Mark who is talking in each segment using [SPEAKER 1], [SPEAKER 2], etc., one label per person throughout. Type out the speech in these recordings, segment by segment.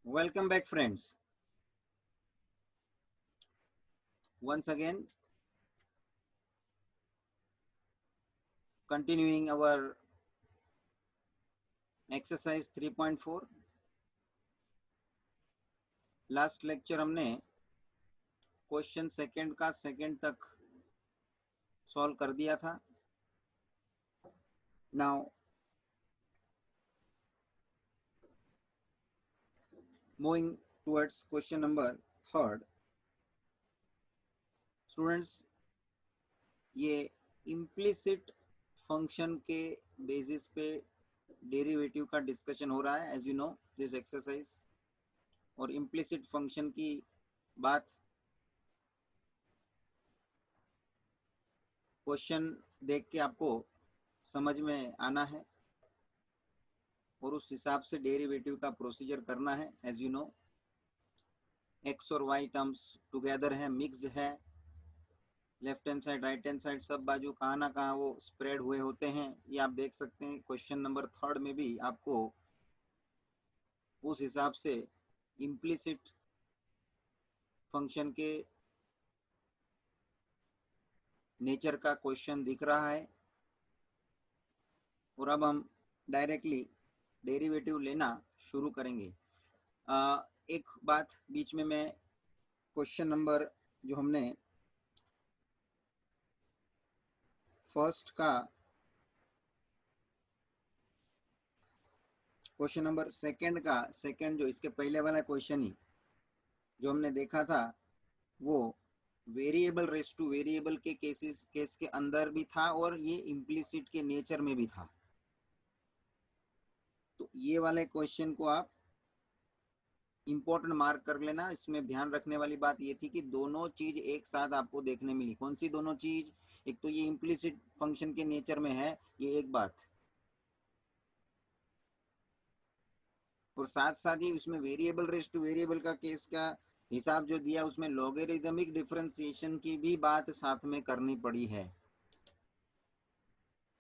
[SPEAKER 1] Welcome back, friends. Once again, continuing our exercise 3.4. Last lecture हमने question second का second तक solve कर दिया था. Now moving towards question number third. Students, ये इम्प्लिसिट फंक्शन के बेसिस पे डेरिवेटिव का डिस्कशन हो रहा है. As you know this exercise. और इम्प्लिसिट फंक्शन की बात क्वेश्चन देख के आपको समझ में आना है और उस हिसाब से डेरिवेटिव का प्रोसीजर करना है. एज यू नो एक्स और वाई टर्म्स टुगेदर है, मिक्स्ड है. Left hand side right hand side सब बाजू कहाँ ना कहाँ वो स्प्रेड हुए होते हैं. ये आप देख सकते हैं क्वेश्चन नंबर थर्ड में भी आपको उस हिसाब से इम्प्लिसिट फंक्शन के नेचर का क्वेश्चन दिख रहा है. और अब हम डायरेक्टली डेरिवेटिव लेना शुरू करेंगे. एक बात बीच में मैं क्वेश्चन नंबर जो हमने फर्स्ट का क्वेश्चन नंबर सेकंड का सेकंड जो इसके पहले वाला क्वेश्चन ही जो हमने देखा था वो वेरिएबल रेस टू वेरिएबल के केस के अंदर भी था और ये इम्प्लिसिट के नेचर में भी था. तो ये वाले क्वेश्चन को आप इंपॉर्टेंट मार्क कर लेना. इसमें ध्यान रखने वाली बात ये थी कि दोनों चीज एक साथ आपको देखने मिली. कौन सी दोनों चीज? एक तो ये इम्प्लिसिट फंक्शन के नेचर में है, ये एक बात, और साथ साथ ही उसमें वेरिएबल रेस टू वेरिएबल का केस का हिसाब जो दिया उसमें लॉगरिदमिक डिफरेंशिएशन की भी बात साथ में करनी पड़ी है.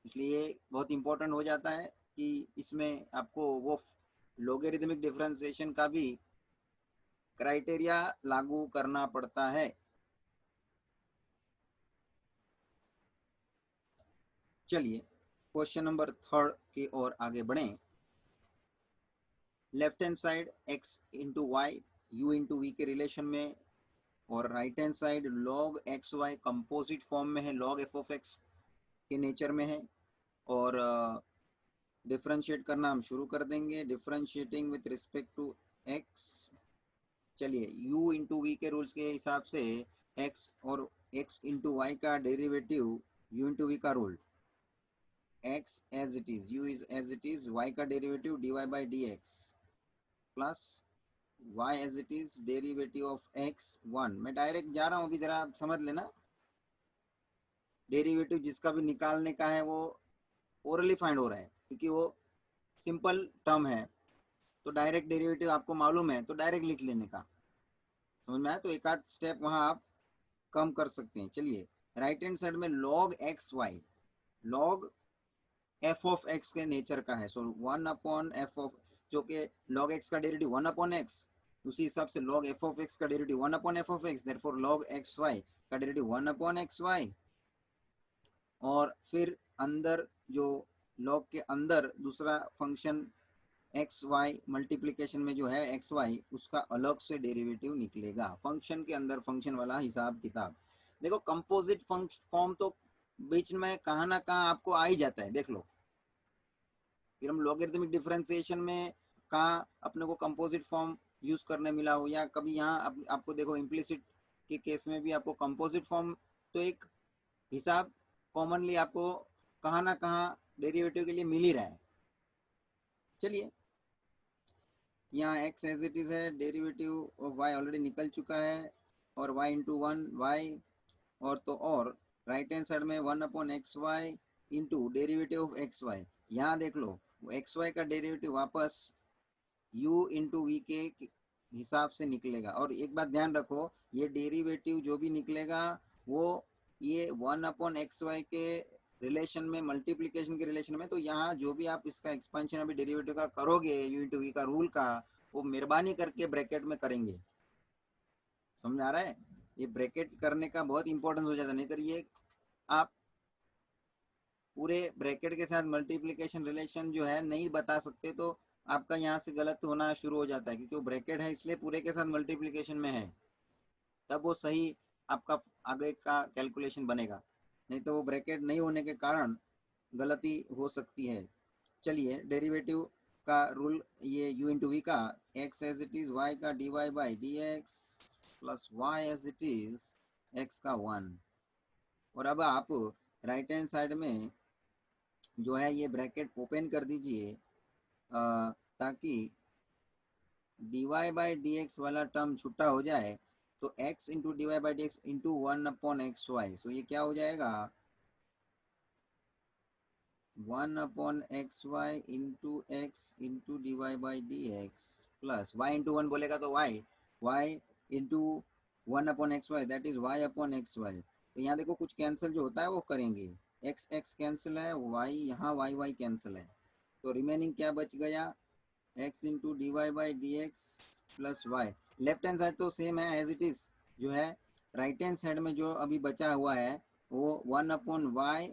[SPEAKER 1] इसलिए बहुत इंपॉर्टेंट हो जाता है कि इसमें आपको वो लॉगरिदमिक डिफरेंशिएशन का भी क्राइटेरिया लागू करना पड़ता है. चलिए क्वेश्चन नंबर थर्ड की ओर आगे बढ़ें. Left hand side x into y u into v के रिलेशन में और right hand side log x y composite form में है, log एफ ऑफ एक्स के नेचर में है. और डिफरेंशिएट करना हम शुरू कर देंगे. Differentiating with respect to x. चलिए u इंटू वी के रूल्स के हिसाब से x और x इंटू वाई का डेरिवेटिव u इंटू वी का rule, x as it is, u is as it is, y का derivative dy by d x plus y as it is derivative of x 1. मैं direct जा रहा हूँ, अभी जरा आप समझ लेना. डेरिवेटिव जिसका भी निकालने का है वो ओरली फाइंड हो रहा है क्योंकि वो सिंपल टर्म है. तो डायरेक्ट डेरिवेटिव आपको मालूम है तो डायरेक्ट लिख लेने का. समझ में आया? तो एक आध स्टेप वहां आप कम कर सकते हैं. चलिए राइट हैंड साइड में log x y, log f of x के नेचर का है. सो 1 अपॉन एफ ऑफ, जो कि log एक्स का डेरिवेटिव 1 अपॉन एक्स, उसी हिसाब से log एफ ऑफ एक्स का derivative 1 upon f of x, therefore log x y का डेरिवेटिव 1 अपॉन एक्स वाई. और फिर अंदर जो log के अंदर दूसरा फंक्शन एक्स वाई मल्टीप्लीकेशन में जो है एक्स वाई, उसका अलग से डेरिवेटिव निकलेगा. फंक्शन के अंदर फंक्शन वाला हिसाब किताब. देखो कंपोजिट फॉर्म तो बीच में कहाँ ना कहाँ आपको आ ही जाता है, देख लो. फिर हम लॉगरिथमिक डिफरेंशिएशन में कहाँ अपने को कंपोजिट फॉर्म यूज करने मिला हो, या कभी यहाँ आपको देखो इम्प्लिसिट के केस में भी आपको कंपोजिट फॉर्म तो एक हिसाब कॉमनली आपको कहाँ ना कहाँ डेरिवेटिव के लिए मिल ही रहा है. चलिए यहाँ x एज इट इज है, डेरिवेटिव ऑफ y ऑलरेडी निकल चुका है, और y इंटू वन वाई, और तो और राइट हैंड साइड में 1 upon x y into derivative of x y. यहाँ देख लो एक्स वाई का डेरिवेटिव वापस u इंटू वी के हिसाब से निकलेगा. और एक बात ध्यान रखो, ये डेरिवेटिव जो भी निकलेगा वो ये 1 अपॉन एक्स वाई के रिलेशन में, मल्टीप्लीकेशन के रिलेशन में, तो यहाँ जो भी आप इसका एक्सपेंशन अभी डेरिवेटिव का करोगे u इंटू वी का रूल का, वो मेहरबानी करके ब्रैकेट में करेंगे। समझ आ रहा है? ये ब्रैकेट करने का बहुत इंपॉर्टेंस हो जाता है, नहीं तो ये आप पूरे ब्रैकेट के साथ मल्टीप्लिकेशन रिलेशन जो है नहीं बता सकते, तो आपका यहाँ से गलत होना शुरू हो जाता है, क्योंकि वो ब्रैकेट है इसलिए पूरे के साथ मल्टीप्लिकेशन में है, तब वो सही आपका आगे का कैलकुलेशन बनेगा, नहीं तो वो ब्रैकेट नहीं होने के कारण गलती हो सकती है। चलिए डेरिवेटिव का रूल, ये u इंटू वी का x as it is y का dy by d x plus y as it is x का 1। और अब आप राइट हैंड साइड में जो है ये ब्रैकेट ओपन कर दीजिए, ताकि dy बाई डी एक्स वाला टर्म छुट्टा हो जाए, तो x into d y by d x into 1/xy, तो ये क्या हो जाएगा 1/xy into x into d y by d x plus y into 1 बोलेगा तो y into 1/xy that is y/xy। तो यहाँ देखो कुछ कैंसिल जो होता है वो करेंगे, x कैंसिल है, y यहाँ y कैंसिल है, तो रिमेनिंग क्या बच गया x into d y by d x plus y. Left hand side तो सेम है एज इट इज, जो है राइट हैंड साइड में जो अभी बचा हुआ है वो 1/y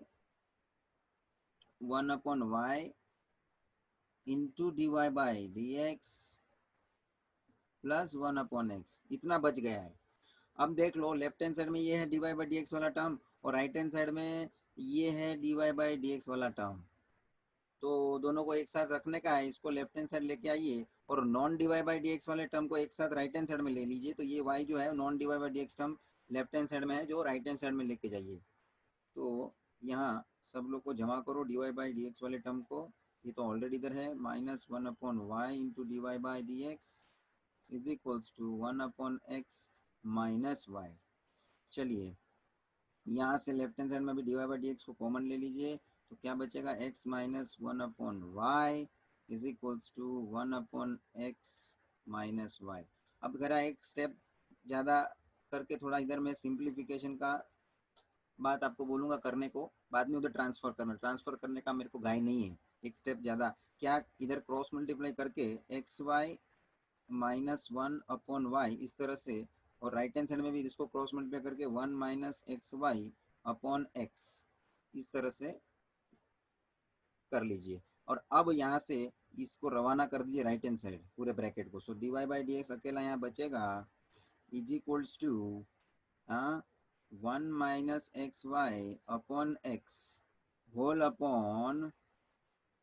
[SPEAKER 1] into d y by d x plus 1/x इतना बच गया है। अब देख लो लेफ्ट हैंड साइड में ये है d y by d x वाला टर्म, और राइट हैंड साइड में ये है d y by d x वाला टर्म, तो दोनों को एक साथ रखने का है, इसको लेफ्ट हैंड साइड लेके आइए और non divide by d x वाले टर्म को एक साथ राइट हैंड साइड में ले लीजिए, तो ये y जो है non divide by d x term left hand side में है, जो राइट हैंड साइड में लेके जाइए। तो यहाँ सब लोग को जमा करो d y by d x वाले टर्म को, ये तो ऑलरेडी इधर है, -1/y into d y by d x is equals to 1/x minus y. चलिए यहाँ से लेफ्ट हैंड साइड में भी d y by d x को कॉमन ले लीजिए, तो क्या बचेगा x minus 1/y is equals to 1/x minus y. अब जरा एक स्टेप ज़्यादा करके थोड़ा इधर में सिंप्लीफिकेशन का बात आपको बोलूँगा करने को, बाद में उधर ट्रांसफ़र करने का मेरे को घाई नहीं है, एक स्टेप ज़्यादा क्या इधर क्रॉस मल्टीप्लाई करके xy माइनस 1/y इस तरह से, और राइट हैंड साइड में भी इसको क्रॉस मल्टीप्लाई करके 1 माइनस xy/x इस तरह से कर लीजिए। और अब यहाँ से इसको रवाना कर दीजिए राइट हैंड साइड पूरे ब्रैकेट को, so d y by d x अकेला यहाँ बचेगा is equals to 1 minus xy/x whole upon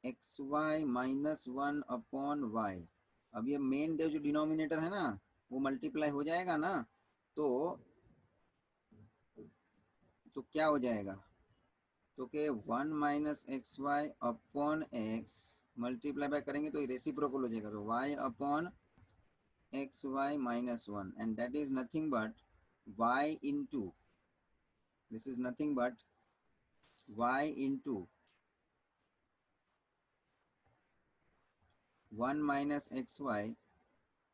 [SPEAKER 1] xy minus 1/y। अब ये मेन जो डिनोमिनेटर है ना वो मल्टीप्लाई हो जाएगा ना, तो क्या हो जाएगा, तो के 1 माइनस xy/x मल्टीप्लाई बाय करेंगे तो रेसिप्रोकल हो जाएगा, तो y/xy minus 1 and that is nothing but y into, this is nothing but y into 1 minus xy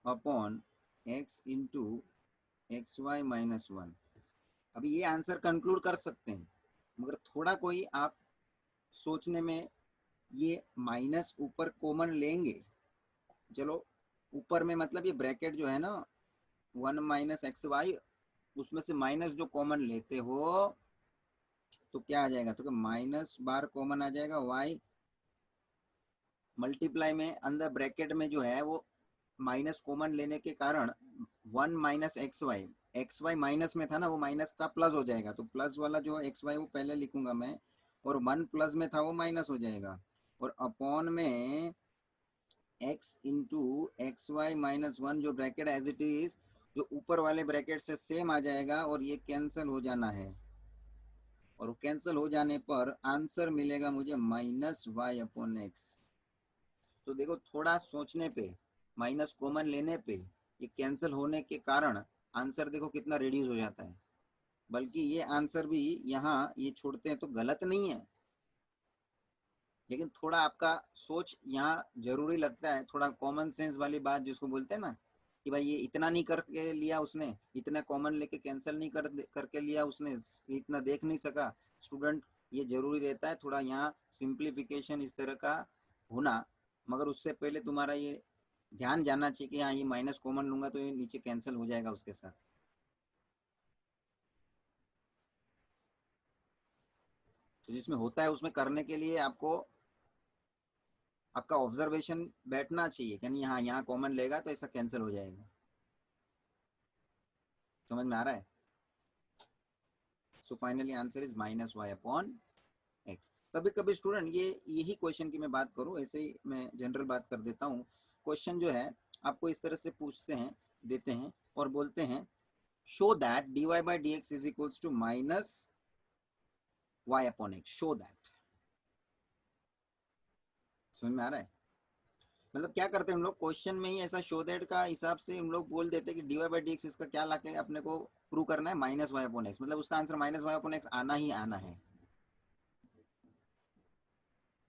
[SPEAKER 1] upon x into xy minus 1। अभी ये आंसर कंक्लूड कर सकते हैं, मगर थोड़ा कोई आप सोचने में, ये माइनस ऊपर कॉमन लेंगे, चलो ऊपर में मतलब ये ब्रैकेट जो है ना 1 माइनस xy, उसमें से माइनस जो कॉमन लेते हो तो क्या आ जाएगा, तो माइनस बार कॉमन आ जाएगा, y मल्टीप्लाई में अंदर ब्रैकेट में जो है वो माइनस कॉमन लेने के कारण 1 माइनस xy माइनस में था ना, वो माइनस का प्लस हो जाएगा, तो प्लस वाला जो xy वो पहले लिखूंगा मैं, और 1 प्लस में था वो माइनस हो जाएगा, और अपॉन में x इंटू xy माइनस 1 जो ब्रैकेट एज इट इज जो ऊपर वाले ब्रैकेट से सेम आ जाएगा, और ये कैंसिल हो जाना है, और कैंसिल हो जाने पर आंसर मिलेगा मुझे -y/x। तो देखो थोड़ा सोचने पे, माइनस कॉमन लेने पे, ये कैंसिल होने के कारण आंसर देखो कितना रिड्यूस हो जाता है, बल्कि ये आंसर भी यहाँ ये छोड़ते हैं तो गलत नहीं है, लेकिन थोड़ा आपका सोच यहाँ जरूरी लगता है, थोड़ा कॉमन सेंस वाली बात जिसको बोलते हैं ना कि भाई ये इतना नहीं करके लिया उसने, इतना कॉमन लेके कैंसिल नहीं करके लिया उसने, इतना देख नहीं सका स्टूडेंट, ये जरूरी रहता है थोड़ा यहाँ सिंप्लीफिकेशन इस तरह का होना, मगर उससे पहले तुम्हारा ये ध्यान जानना चाहिए कि हाँ ये माइनस कॉमन लूंगा तो ये नीचे कैंसिल हो जाएगा उसके साथ। तो जिसमें होता है उसमें करने के लिए आपको आपका ऑब्जर्वेशन बैठना चाहिए, यानी हाँ यहाँ कॉमन लेगा तो ऐसा कैंसिल हो जाएगा। समझ में आ रहा है? So finally answer is minus y upon x. कभी कभी स्टूडेंट ये यही क्वेश्चन की मैं बात करूं, ऐसे ही मैं जनरल बात कर देता हूं। क्वेश्चन जो है आपको इस तरह से पूछते हैं, देते हैं और बोलते हैं show that dy by d x is equals to minus y upon x, show that. समझ में आ रहा है? मतलब क्या करते हैं हम लोग क्वेश्चन में ही ऐसा शो दैट का हिसाब से हम लोग बोल देते हैं कि dy बाई डी एक्स इसका क्या लाके अपने को प्रूव करना है, माइनस वाई अपॉन एक्स, मतलब उसका answer minus y upon x आना ही आना है।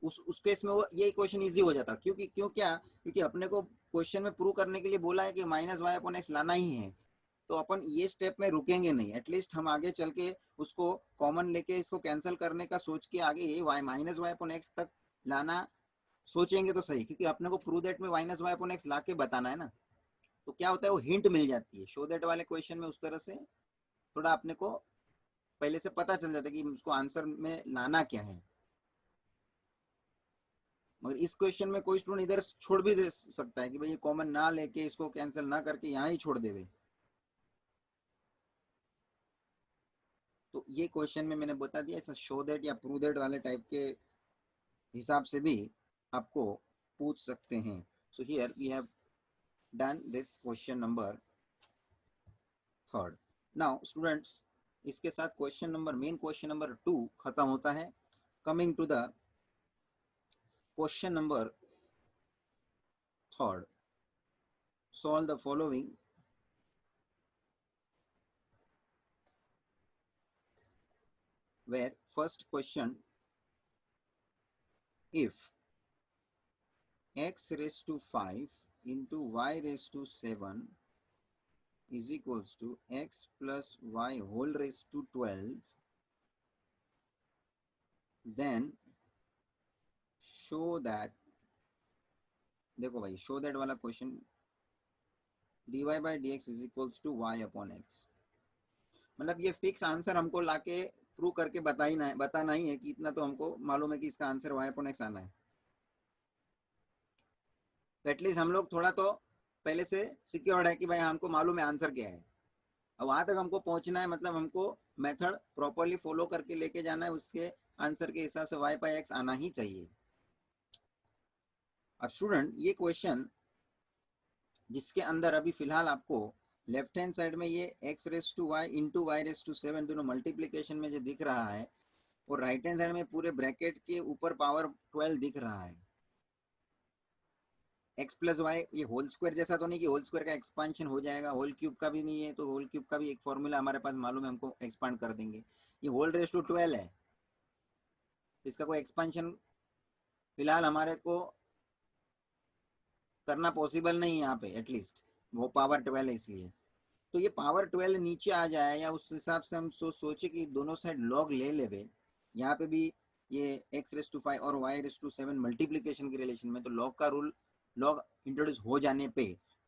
[SPEAKER 1] उस केस में वो ये क्वेश्चन इजी हो जाता, क्योंकि क्यों क्या, क्योंकि अपने को क्वेश्चन में प्रूव करने के लिए बोला है कि माइनस वाई अपॉन एक्स लाना ही है। तो अपन ये स्टेप में रुकेंगे नहीं, एटलीस्ट हम आगे चल के उसको कॉमन लेके इसको कैंसिल करने का सोच के आगे ये y minus y upon x तक लाना सोचेंगे तो सही, क्योंकि अपने को प्रूव दैट में माइनस वाई अपॉन एक्स ला के बताना है ना। तो क्या होता है वो हिंट मिल जाती है शो दैट वाले क्वेश्चन में, उस तरह से थोड़ा अपने को पहले से पता चल जाता है कि उसको आंसर में लाना क्या है। मगर इस क्वेश्चन में कोई स्टूडेंट इधर छोड़ भी दे सकता है कि भाई ये कॉमन ना लेके इसको कैंसिल ना करके यहाँ ही छोड़ देवे। तो ये क्वेश्चन में मैंने बता दिया, ऐसा शो दैट या प्रूव दैट वाले टाइप के हिसाब से भी आपको पूछ सकते हैं। So here we have done this question number 3। Now students, इसके साथ question number main question number 2 खत्म होता है। Coming to the question number 3, solve the following. Where first question, if x raised to 5 into y raised to 7 is equals to x plus y whole raised to 12, then show that, देखो भाई show that वाला question, dy by d x is equals to y upon x, मतलब ये fix answer हमको लाके prove करके बताना ही है कि इतना तो हमको मालूम है कि इसका आंसर y अपॉन एक्स आना है। तो एटलीस्ट हम लोग थोड़ा तो पहले से सिक्योर्ड है कि भाई हमको मालूम है आंसर क्या है। अब वहां तक हमको पहुंचना है, मतलब हमको मेथड प्रॉपरली फॉलो करके लेके जाना है, उसके आंसर के हिसाब से y बाई एक्स आना ही चाहिए। अब स्टूडेंट ये क्वेश्चन जिसके अंदर अभी फिलहाल आपको लेफ्ट हैंड साइड में ये x raise to y into y raise to 7 दोनों मल्टीप्लीकेशन में जो दिख रहा है, और राइट हैंड साइड में पूरे ब्रैकेट के ऊपर पावर 12 दिख रहा है। x प्लस वाई ये होल स्क्वायर जैसा तो नहीं कि होल स्क्वायर का एक्सपांशन हो जाएगा, होल क्यूब का भी नहीं है, तो होल क्यूब का भी एक फॉर्मूला हमारे पास मालूम है, हमको एक्सपांड कर देंगे। ये होल रेस टू 12 है, इसका कोई एक्सपांशन फिलहाल हमारे को करना पॉसिबल नहीं है यहाँ पे, एटलीस्ट वो पावर 12 है इसलिए। तो ये पावर 12 नीचे आ जाए, या उस हिसाब से हम सोचे कि दोनों साइड लॉग ले लेवे, यहाँ पे भी ये एक्स रेस टू 5 और वाई रेस टू 7 मल्टीप्लीकेशन के रिलेशन में, तो लॉग का रूल, लॉग इंट्रोड्यूस हो जाने पे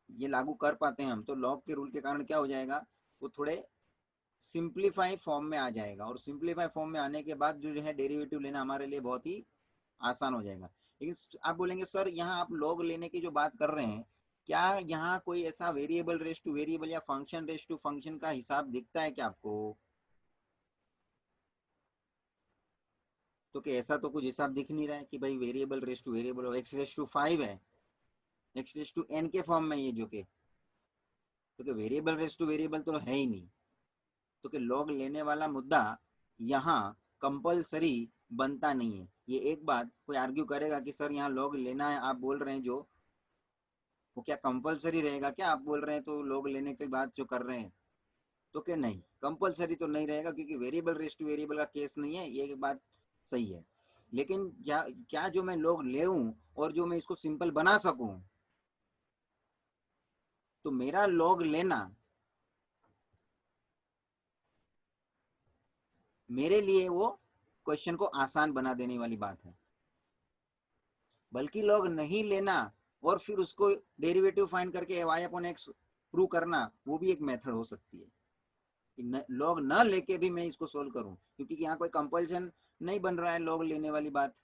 [SPEAKER 1] ये लागू कर पाते हैं हम, तो लॉग के रूल के कारण क्या हो जाएगा, वो थोड़े सिंप्लीफाई फॉर्म में आ जाएगा, और सिंप्लीफाई फॉर्म में आने के बाद जो है डेरिवेटिव लेना हमारे लिए बहुत ही आसान हो जाएगा। लेकिन आप बोलेंगे सर यहाँ आप लॉग लेने की जो बात कर रहे हैं, क्या यहाँ कोई ऐसा वेरिएबल रेस टू वेरिएबल या फंक्शन रेस टू फंक्शन का हिसाब दिखता है क्या आपको? तो क्या ऐसा तो कुछ हिसाब दिख नहीं रहा है कि भाई variable raise to variable, x raise to 5 है, एक्स रेस टू एन के फॉर्म में ये जो के, तो क्या वेरिएबल रेस टू वेरिएबल तो है ही नहीं। तो कि लॉग लेने वाला मुद्दा यहाँ कंपलसरी बनता नहीं है। ये एक बात कोई आर्ग्यू करेगा कि सर यहाँ लॉग लेना है, आप बोल रहे हैं जो, वो क्या कंपलसरी रहेगा क्या, आप बोल रहे हैं तो लॉग लेने के बाद जो कर रहे हैं, तो क्या नहीं कंपलसरी तो नहीं रहेगा, क्योंकि वेरिएबल रेस टू वेरिएबल का केस नहीं है, ये बात सही है। लेकिन क्या क्या जो मैं लॉग ले और जो मैं इसको सिंपल बना सकूं, तो मेरा लॉग लेना मेरे लिए वो क्वेश्चन को आसान बना देने वाली बात है। बल्कि लॉग नहीं लेना और फिर उसको डेरिवेटिव फाइंड करके वाई अपॉन एक्स प्रूव करना, वो भी एक मेथड हो सकती है। लॉग न लेके भी मैं इसको सोल्व करूं, क्योंकि यहाँ कोई कंपल्सन नहीं बन रहा है लॉग लेने वाली बात,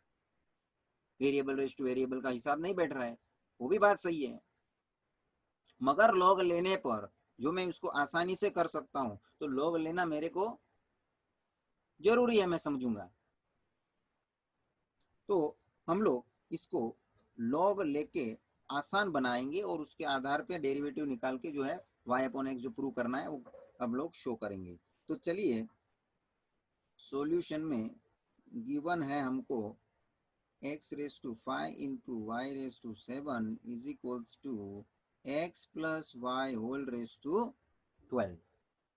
[SPEAKER 1] वेरिएबल रेस टू वेरिएबल का हिसाब नहीं बैठ रहा है, वो भी बात सही है। मगर लॉग लेने पर जो मैं उसको आसानी से कर सकता हूं, तो लॉग लेना मेरे को जरूरी है, मैं समझूंगा। तो हम लोग इसको लॉग लेके आसान बनाएंगे और उसके आधार पे डेरिवेटिव निकाल के जो है वाई अपॉन एक्स जो प्रूव करना है वो हम लोग शो करेंगे। तो चलिए सॉल्यूशन में गिवन है हमको x raise to 5 into y raise to 7 is equals to x plus y whole raise to 12।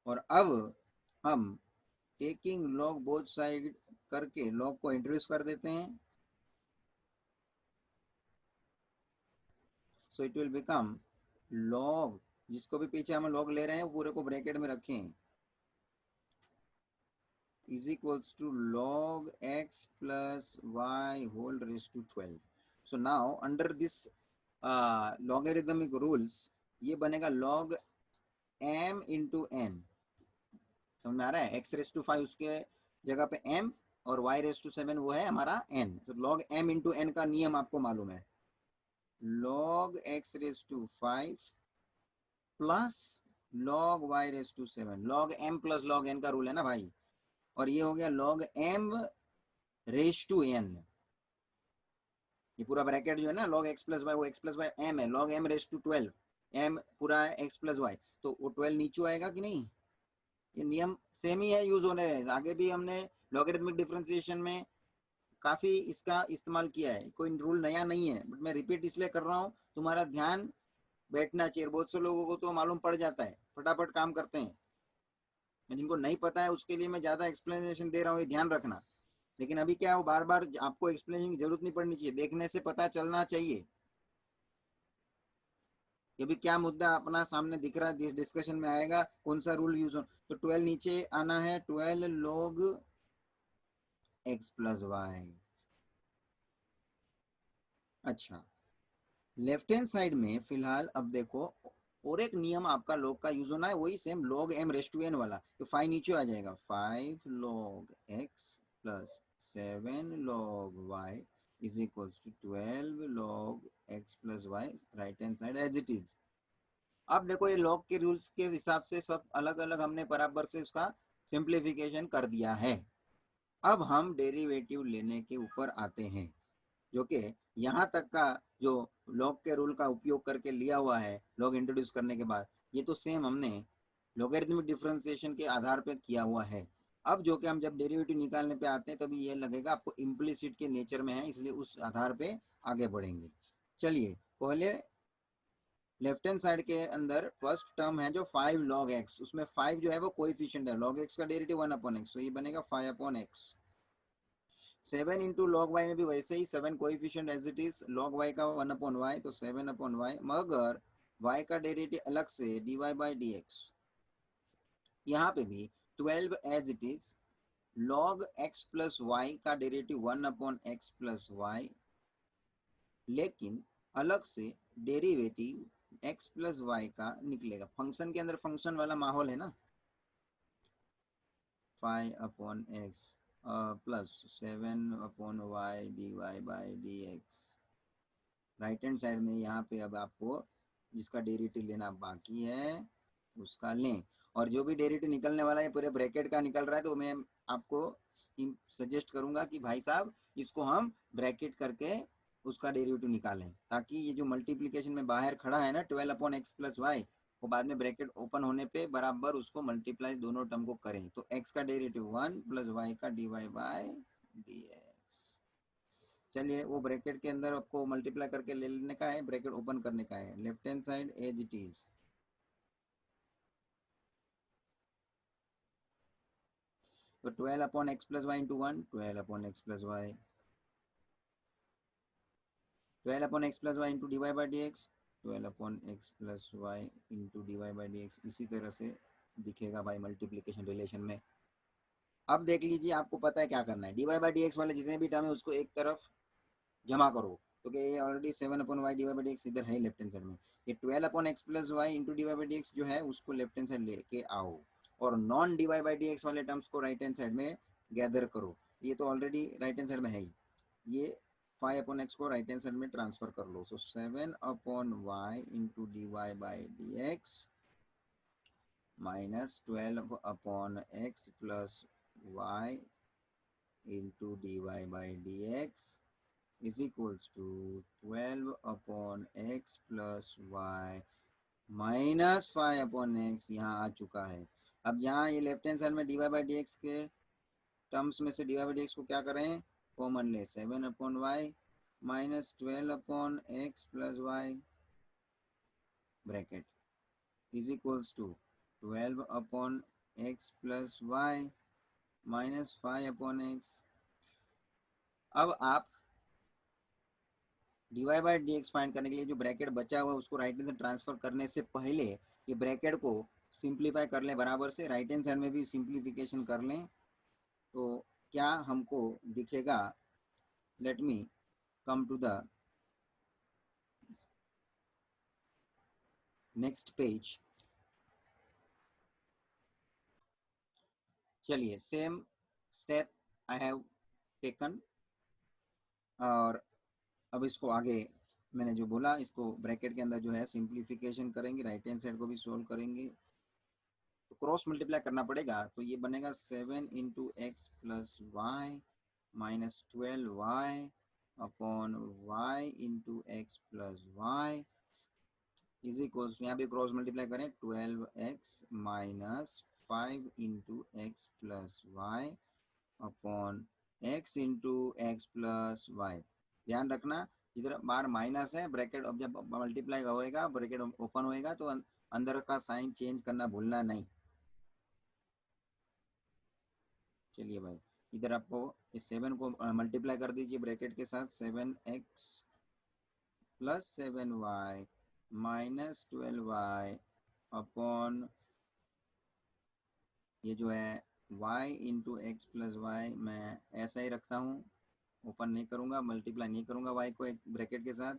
[SPEAKER 1] और अब हम टेकिंग लॉग बोथ साइड करके लॉग को इंट्रोड्यूस कर देते हैं। So it will become log, जिसको भी पीछे हम लॉग ले रहे हैं पूरे को ब्रैकेट में रखें, is equals to log x plus y whole raised to 12. So now under this logarithmic rules ये बनेगा log m into n। समझ में आ रहा है? x रेस टू 5 उसके जगह पे m और y रेस टू 7 वो है हमारा n। तो log m into n का नियम आपको मालूम है, log x raise to 5 plus log y raise to 7, log m plus log n का रूल है ना भाई। और ये हो गया log m raise to n, ये पूरा ब्रैकेट जो है ना log x प्लस वाई, वो x प्लस वाई m है, log m raise to 12, m पूरा है x प्लस वाई, तो वो 12 नीचे आएगा कि नहीं। ये नियम सेम ही है, यूज होने है, आगे भी हमने लॉगरिथमिक डिफरेंशिएशन में काफी इसका इस्तेमाल किया है, कोई रूल नया नहीं है, बट मैं रिपीट इसलिए कर रहा हूँ, तुम्हारा ध्यान बैठना चाहिए। बहुत से लोगों को तो मालूम पड़ जाता है, फटाफट काम करते हैं, जिनको नहीं पता है उसके लिए मैं ज्यादा एक्सप्लेनेशन दे रहा हूँ, ये ध्यान रखना। लेकिन अभी क्या है, वो बार बार आपको एक्सप्लेनेशन की जरूरत नहीं पड़नी चाहिए, देखने से पता चलना चाहिए कि अभी क्या मुद्दा अपना सामने दिख रहा है, डिस्कशन में आएगा कौन सा रूल यूज हो। तो 12 नीचे आना है, 12 log x प्लस वाई। अच्छा, लेफ्ट हैंड साइड में फिलहाल अब देखो और एक नियम आपका log का यूज होना है, वही same log m raise to n वाला। तो 5 नीचे आ जाएगा, 5 log x plus 7 log y is equal to 12 log x plus y, right hand side as it is. अब देखो ये लॉग के रूल्स के हिसाब से सब अलग अलग हमने बराबर से उसका सिंप्लीफिकेशन कर दिया है। अब हम डेरिवेटिव लेने के ऊपर आते हैं, जो कि यहाँ तक का जो लॉग के रूल का उपयोग करके लिया हुआ है लॉग इंट्रोड्यूस करने के बाद, ये तो सेम हमने लॉगरिथमिक डिफरेंशिएशन के आधार पर किया हुआ है। अब जो कि हम जब डेरिवेटिव निकालने पे आते हैं तभी ये लगेगा आपको इम्प्लिसिट के नेचर में है, इसलिए उस आधार पे आगे बढ़ेंगे। चलिए पहले लेफ्ट हैंड साइड के अंदर फर्स्ट टर्म है जो 5 log x, उसमें 5 जो है वो कोएफिशिएंट है, log x का डेरिवेटिव 1 अपॉन x, तो ये बनेगा 5 upon x। 7 into log y में भी वैसे ही 7 coefficient as it is, log y का 1 अपॉन y, तो 7 अपॉन y, मगर y का डेरिवेटिव अलग से dy बाई dx। यहाँ पे भी 12 as it is, log x plus y का derivative 1 upon x plus y, लेकिन अलग से डेरिवेटिव x प्लस वाई का निकलेगा, फंक्शन के अंदर फंक्शन वाला माहौल है ना। 5 upon x plus 7 upon y d y by d x, right hand side में यहाँ पे अब आपको जिसका डेरिवेटिव लेना बाकी है उसका लें, और जो भी डेरिवेटिव निकलने वाला है पूरे ब्रैकेट का निकल रहा है, तो मैं आपको सजेस्ट करूंगा कि भाई साहब इसको हम ब्रैकेट करके उसका डेरिवेटिव निकालें, ताकि ये जो मल्टीप्लीकेशन में बाहर खड़ा है ना 12 अपॉन एक्स प्लस वाई, वो बाद में ब्रैकेट ओपन होने पे बराबर उसको मल्टीप्लाई दोनों टर्म को करें, तो x का डेरिवेटिव 1 प्लस वाई का d y by d x. चलिए वो ब्रैकेट के अंदर आपको मल्टीप्लाई करके ले लेने का है, ब्रैकेट ओपन करने का है, left hand side as it is. तो 12 upon x plus y into 1, 12 upon x plus y, 12 upon x plus y into d y by d x, 12 upon x plus y into d y by d x, इसी तरह से दिखेगा भाई multiplication relation में। अब देख लीजिए आपको पता है क्या करना है, d y by d x वाले जितने भी टर्म है उसको एक तरफ जमा करो, तो क्या ये already 7/y divide by d x इधर है लेफ्ट हैंड साइड में, ये 12/x plus y into divide by d x जो है उसको लेफ्ट हैंड साइड लेके आओ और non divide by d x वाले टर्म्स को राइट हैंड साइड में गैदर करो। ये तो ऑलरेडी राइट हैंड साइड में है ही, ये 5/x को राइट हैंड साइड में ट्रांसफर कर लो। So 7/y into d y by d x minus 12/x plus y into d y by d x is equals to 12/x plus y minus 5/x यहाँ आ चुका है। अब यहाँ ये लेफ्ट हैंड साइड में d y by d x के terms में से d y by d x को क्या करें, कॉमन ले, 7/y minus 12/x plus y bracket is equals to 12/x plus y minus 5/x। अब आप d y by d x find करने के लिए जो ब्रैकेट बचा हुआ है उसको राइट हैंड से ट्रांसफर करने से पहले ये ब्रैकेट को सिंप्लीफाई कर लें बराबर से, राइट हैंड साइड में भी सिंप्लीफिकेशन कर लें तो क्या हमको दिखेगा। Let me come to the next page. चलिए same step I have taken और अब इसको आगे मैंने जो बोला इसको ब्रैकेट के अंदर जो है सिंप्लीफिकेशन करेंगे, राइट हैंड साइड को भी सोल्व करेंगे तो क्रॉस मल्टीप्लाई करना पड़ेगा। तो ये बनेगा 7 into x plus y minus 12y upon y into x plus y is equals, यहाँ भी क्रॉस मल्टीप्लाई करें 12x minus 5 into x plus y upon x into x plus y. ध्यान रखना इधर बार माइनस है, ब्रैकेट अब जब मल्टीप्लाई होएगा ब्रैकेट ओपन होएगा तो अंदर का साइन चेंज करना भूलना नहीं। चलिए भाई इधर आपको इस 7 को मल्टीप्लाई कर दीजिए ब्रैकेट के साथ, 7x plus 7y minus 12y upon ये जो है y into x plus y, मैं ऐसा ही रखता हूँ, ओपन नहीं करूँगा, मल्टीप्लाई नहीं करूँगा y को एक ब्रैकेट के साथ।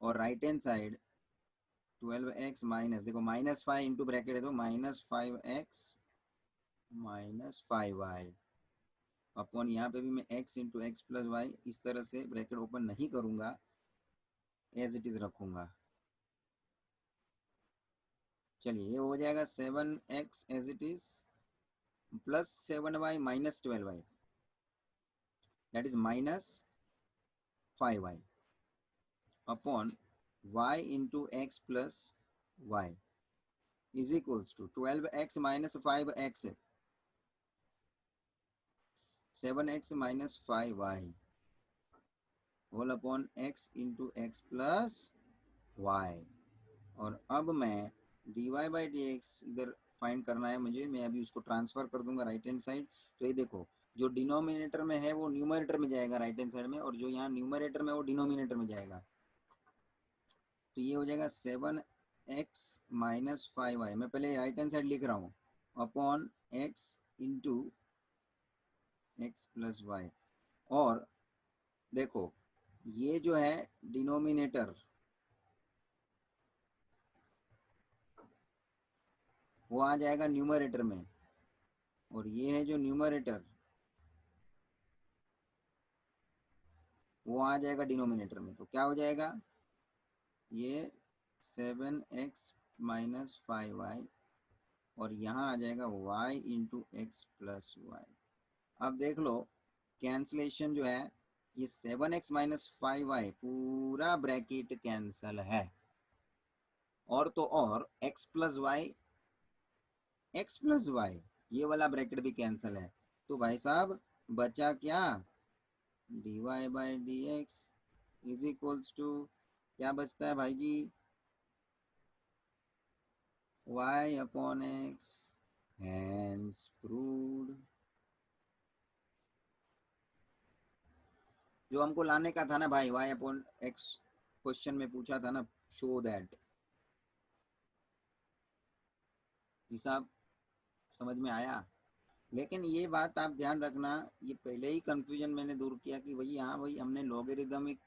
[SPEAKER 1] और right hand side 12x minus, देखो माइनस 5 इंटू ब्रैकेट है तो minus 5x minus 5y upon यहाँ पे भी मैं x into x plus y इस तरह से ब्रैकेट ओपन नहीं करूँगा, एज इट इज रखूँगा। चलिए ये हो जाएगा 7x as it is plus 7y minus 12y that is minus 5y upon y into x plus y is equals to 12x minus 5x 7x minus 5y whole upon x into x plus y. और अब मैं d y by d x इधर find करना है मुझे, मैं अभी उसको ट्रांसफर कर दूंगा राइट हैंड साइड। तो ये देखो जो डिनोमिनेटर में है वो न्यूमरेटर में जाएगा राइट हैंड साइड में, और जो यहाँ न्यूमरेटर में वो डिनोमिनेटर में जाएगा। तो ये हो जाएगा 7x माइनस 5y, मैं पहले राइट हैंड साइड लिख रहा हूँ, upon x into x plus y. और देखो ये जो है डिनोमिनेटर वो आ जाएगा न्यूमरेटर में, और ये है जो न्यूमरेटर वो आ जाएगा डिनोमिनेटर में। तो क्या हो जाएगा, ये 7x माइनस 5y और यहाँ आ जाएगा y into x plus y. अब देख लो कैंसलेशन जो है, ये 7x माइनस 5y पूरा ब्रैकेट कैंसल है, और तो और x plus y x plus y ये वाला ब्रैकेट भी कैंसिल है। तो भाई साहब बचा क्या, d y by d x is equals to क्या बचता है भाई जी, y upon x, hence proved. जो हमको लाने का था ना भाई y अपॉन एक्स, क्वेश्चन में पूछा था ना, शो दैट, हिसाब समझ में आया। लेकिन ये बात आप ध्यान रखना, ये पहले ही कंफ्यूजन मैंने दूर किया कि भाई यहाँ भाई हमने लॉगरिदमिक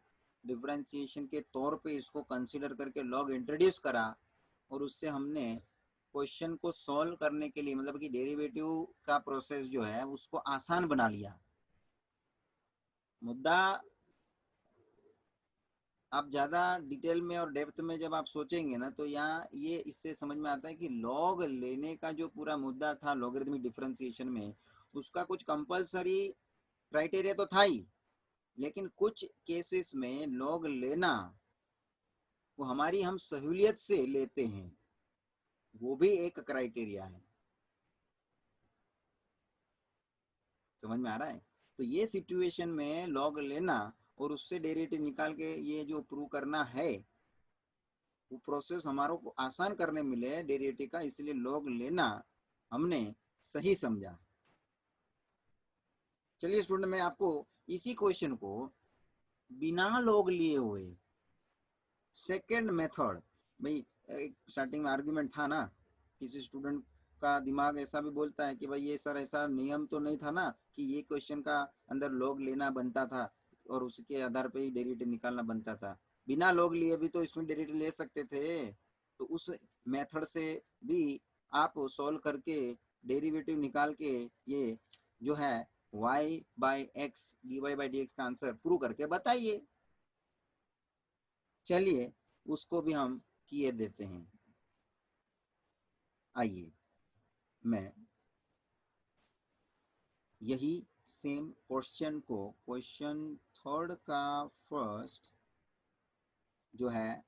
[SPEAKER 1] डिफरेंशिएशन के तौर पे इसको कंसिडर करके लॉग इंट्रोड्यूस करा और उससे हमने क्वेश्चन को सॉल्व करने के लिए मतलब कि डेरिवेटिव का प्रोसेस जो है उसको आसान बना लिया। मुद्दा आप ज़्यादा डिटेल में और डेप्थ में जब आप सोचेंगे ना तो यहाँ ये इससे समझ में आता है कि लॉग लेने का जो पूरा मुद्दा था लॉगरिथमिक डिफरेंशिएशन में, उसका कुछ कंपलसरी क्राइटेरिया तो था ही, लेकिन कुछ केसेस में लॉग लेना वो हमारी हम सहूलियत से लेते हैं, वो भी एक क्राइटेरिया है। समझ में आ रहा है? तो ये सिचुएशन में लॉग लेना और उससे डेरिवेटिव निकाल के ये जो प्रूव करना है वो प्रोसेस हमारे को आसान करने मिले डेरिवेटिव का, इसलिए लॉग लेना हमने सही समझा। चलिए स्टूडेंट, मैं आपको इसी क्वेश्चन को बिना लॉग लिए हुए सेकेंड मेथड, भाई स्टार्टिंग में आर्ग्यूमेंट था ना, किसी स्टूडेंट का दिमाग ऐसा भी बोलता है कि भाई ये सर ऐसा नियम तो नहीं था ना कि ये क्वेश्चन का अंदर लॉग लेना बनता था और उसके आधार पे ही डेरिवेटिव निकालना बनता था। बिना लॉग लिए भी तो इसमें डेरिवेटिव ले सकते थे, तो उस मेथड से भी आप सॉल्व करके डेरिवेटिव निकाल के ये जो है y by x dy by d x का आंसर प्रूव करके बताइए। चलिए उसको भी हम किए देते हैं। आइए मैं यही सेम क्वेश्चन को, क्वेश्चन थर्ड का फर्स्ट जो है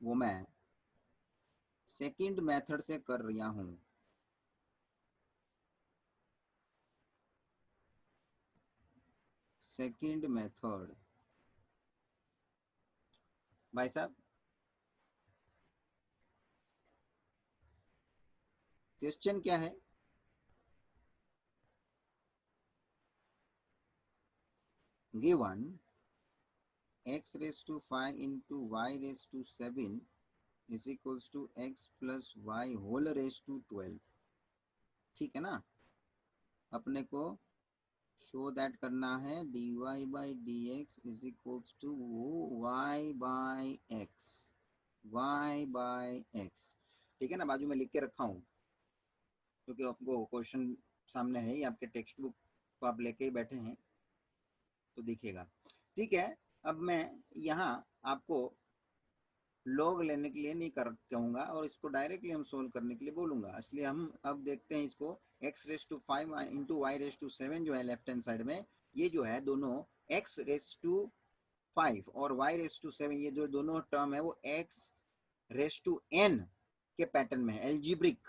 [SPEAKER 1] वो मैं सेकंड मेथड से कर रहा हूं। सेकंड मेथड भाई साहब, क्वेश्चन क्या है? Given x raise to 5 into y raise to 7 is equals to x plus y whole raise to 12। ठीक है ना? अपने को शो दैट करना है dy by d x is equals to y by x, y by x. ठीक है ना? बाजू में लिख के रखा हूँ क्योंकि आपको क्वेश्चन सामने है ही, आपके टेक्स्ट बुक को आप लेके ही बैठे हैं तो दिखेगा। ठीक है, अब मैं यहाँ आपको लॉग लेने के लिए नहीं कर कहूँगा और इसको डायरेक्टली हम सोल्व करने के लिए बोलूँगा, इसलिए हम अब देखते हैं इसको x raise to 5 into y raise to 7 जो है लेफ्ट हैंड साइड में, ये जो है दोनों x रेस टू 5 और y रेस टू 7 ये जो दोनों टर्म है वो x रेस टू n के पैटर्न में है, एल्जीब्रिक,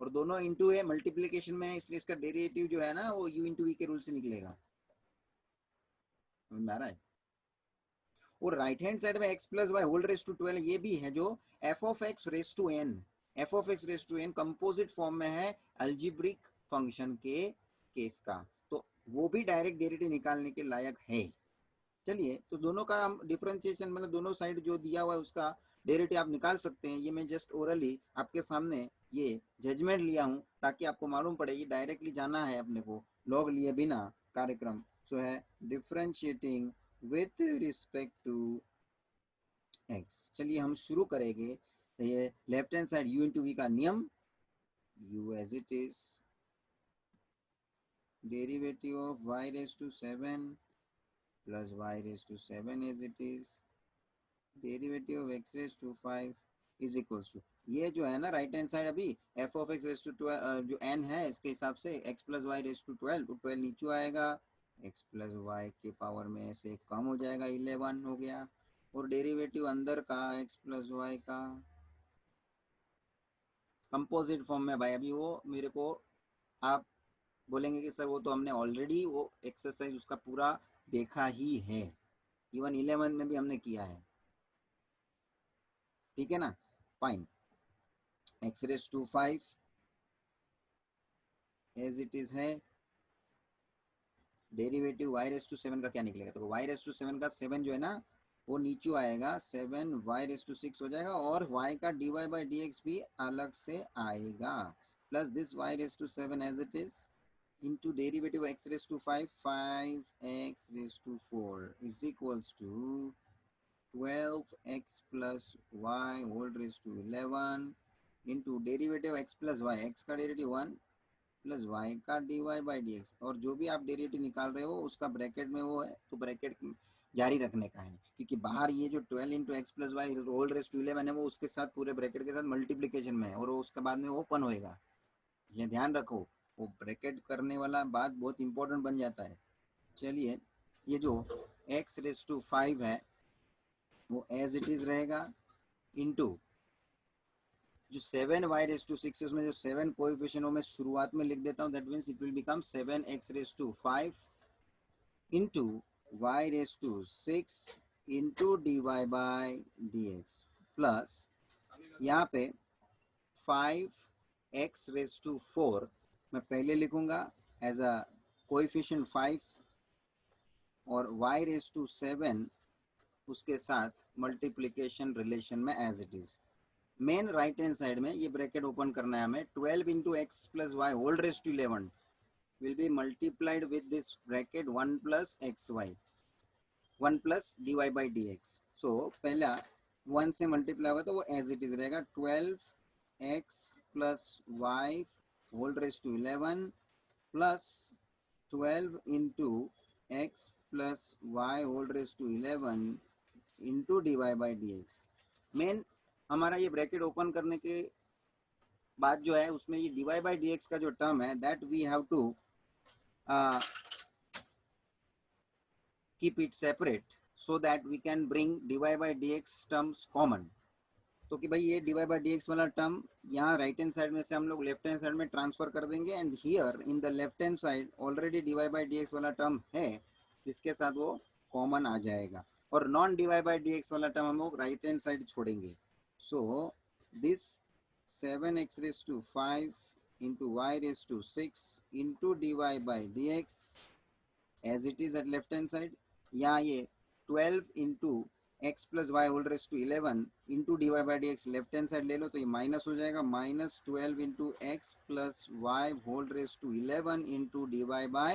[SPEAKER 1] और दोनों इंटू है, मल्टीप्लीकेशन में है, इसलिए इसका डेरिवेटिव जो है ना वो u इंटू वी के रूल से निकलेगा। समझ में आ रहा है? और राइट हैंड साइड में x plus y whole raise to 12 ये भी है जो f of x raise to n, f of x raise to n composite form में है अल्जीब्रिक फंक्शन के केस का, तो वो भी डायरेक्ट डेरिवेटिव निकालने के लायक है। चलिए तो दोनों का हम डिफरेंशिएशन मतलब दोनों साइड जो दिया हुआ है उसका डेरिवेटिव आप निकाल सकते हैं। ये मैं जस्ट ओरली आपके सामने ये जजमेंट लिया हूँ ताकि आपको मालूम पड़े ये डायरेक्टली जाना है अपने को लॉग लिए बिना कार्यक्रम जो है differentiating with respect to x। चलिए हम शुरू करेंगे। ये left hand side u into v का नियम, u as it is, derivative of y raise to 7 plus y raise to 7 as it is, derivative of x raise to 5 is equals to, ये जो है ना राइट हैंड साइड अभी f of x raise to 12 जो n है इसके हिसाब से x plus Y raise to 12, तो 12 नीचे आएगा, x प्लस वाई के पावर में से कम हो जाएगा 11 हो गया, और डेरिवेटिव अंदर का x प्लस वाई का कंपोजिट फॉर्म में भाई अभी वो मेरे को आप बोलेंगे कि सर वो तो हमने ऑलरेडी वो एक्सरसाइज उसका पूरा देखा ही है, इवन 11 में भी हमने किया है। ठीक है ना? Fine, x raise to 5 as it is है, डेरिवेटिव y रेस टू 7 का क्या निकलेगा, तो y रेस टू 7 का 7 जो है ना वो नीचे आएगा, 7 y रेस टू 6 हो जाएगा, और y का dy बाई डी एक्स भी अलग से आएगा, plus this y raise to 7 as it is, into derivative x raised to 5, 5x raised to 4 is equals to 12x plus y whole raised to 11 into derivative x plus y, x का derivative 1 plus y का dy by d x, और जो भी आप derivative निकाल रहे हो उसका ब्रैकेट में वो है तो ब्रैकेट जारी रखने का है, क्योंकि बाहर ये जो 12 into x plus y whole raise to 11 है वो उसके साथ पूरे ब्रैकेट के साथ मल्टीप्लीकेशन में है और उसके बाद में ओपन होएगा। ये ध्यान रखो, वो ब्रैकेट करने वाला बात बहुत इंपॉर्टेंट बन जाता है। चलिए, ये जो x रेस टू 5 है वो एज इट इज रहेगा इनटू जो 7y रेस टू 6 है उसमें जो 7 कोएफिशिएंट हो मैं शुरुआत में लिख देता हूँ, that means it will become 7x raise to 5 into y raise to 6 into dy by dx plus यहाँ पे 5x रेस टू 4 मैं पहले लिखूंगा एज अ कोएफिशिएंट 5 और y रेस टू 7 उसके साथ मल्टीप्लिकेशन रिलेशन में एज इट इज। मेन राइट हैंड साइड में ये ब्रैकेट ओपन करना है हमें, 12 into x plus y whole raise to 11 will be multiplied with this bracket 1 plus x y 1 plus d y by d x. So पहला 1 से multiply होगा तो वो एज इट इज रहेगा 12 x plus y whole raise to 11 plus 12 into x plus y whole raise to 11 into d y by d x. Main हमारा ये bracket open करने के बाद जो है उसमें ये d y by d x का जो टर्म है that we have to keep it separate so that we can bring d y by d x terms common. तो कि भाई ये d y by d x वाला टर्म यहाँ right hand side में से हम लोग लेफ्ट हैंड साइड में ट्रांसफर कर देंगे and here in the left hand side already d y by d x वाला टर्म है, इसके साथ वो कॉमन आ जाएगा और non d y by d x वाला टर्म हम लोग राइट हैंड साइड छोड़ेंगे। So this 7x raised to 5 into y raised to 6 into dy by dx as it is at left hand side। यहाँ ये 12 into x plus y whole raised to 11 into dy by dx left hand side ले लो तो ये minus हो जाएगा, minus 12 into x plus y whole raised to 11 into dy by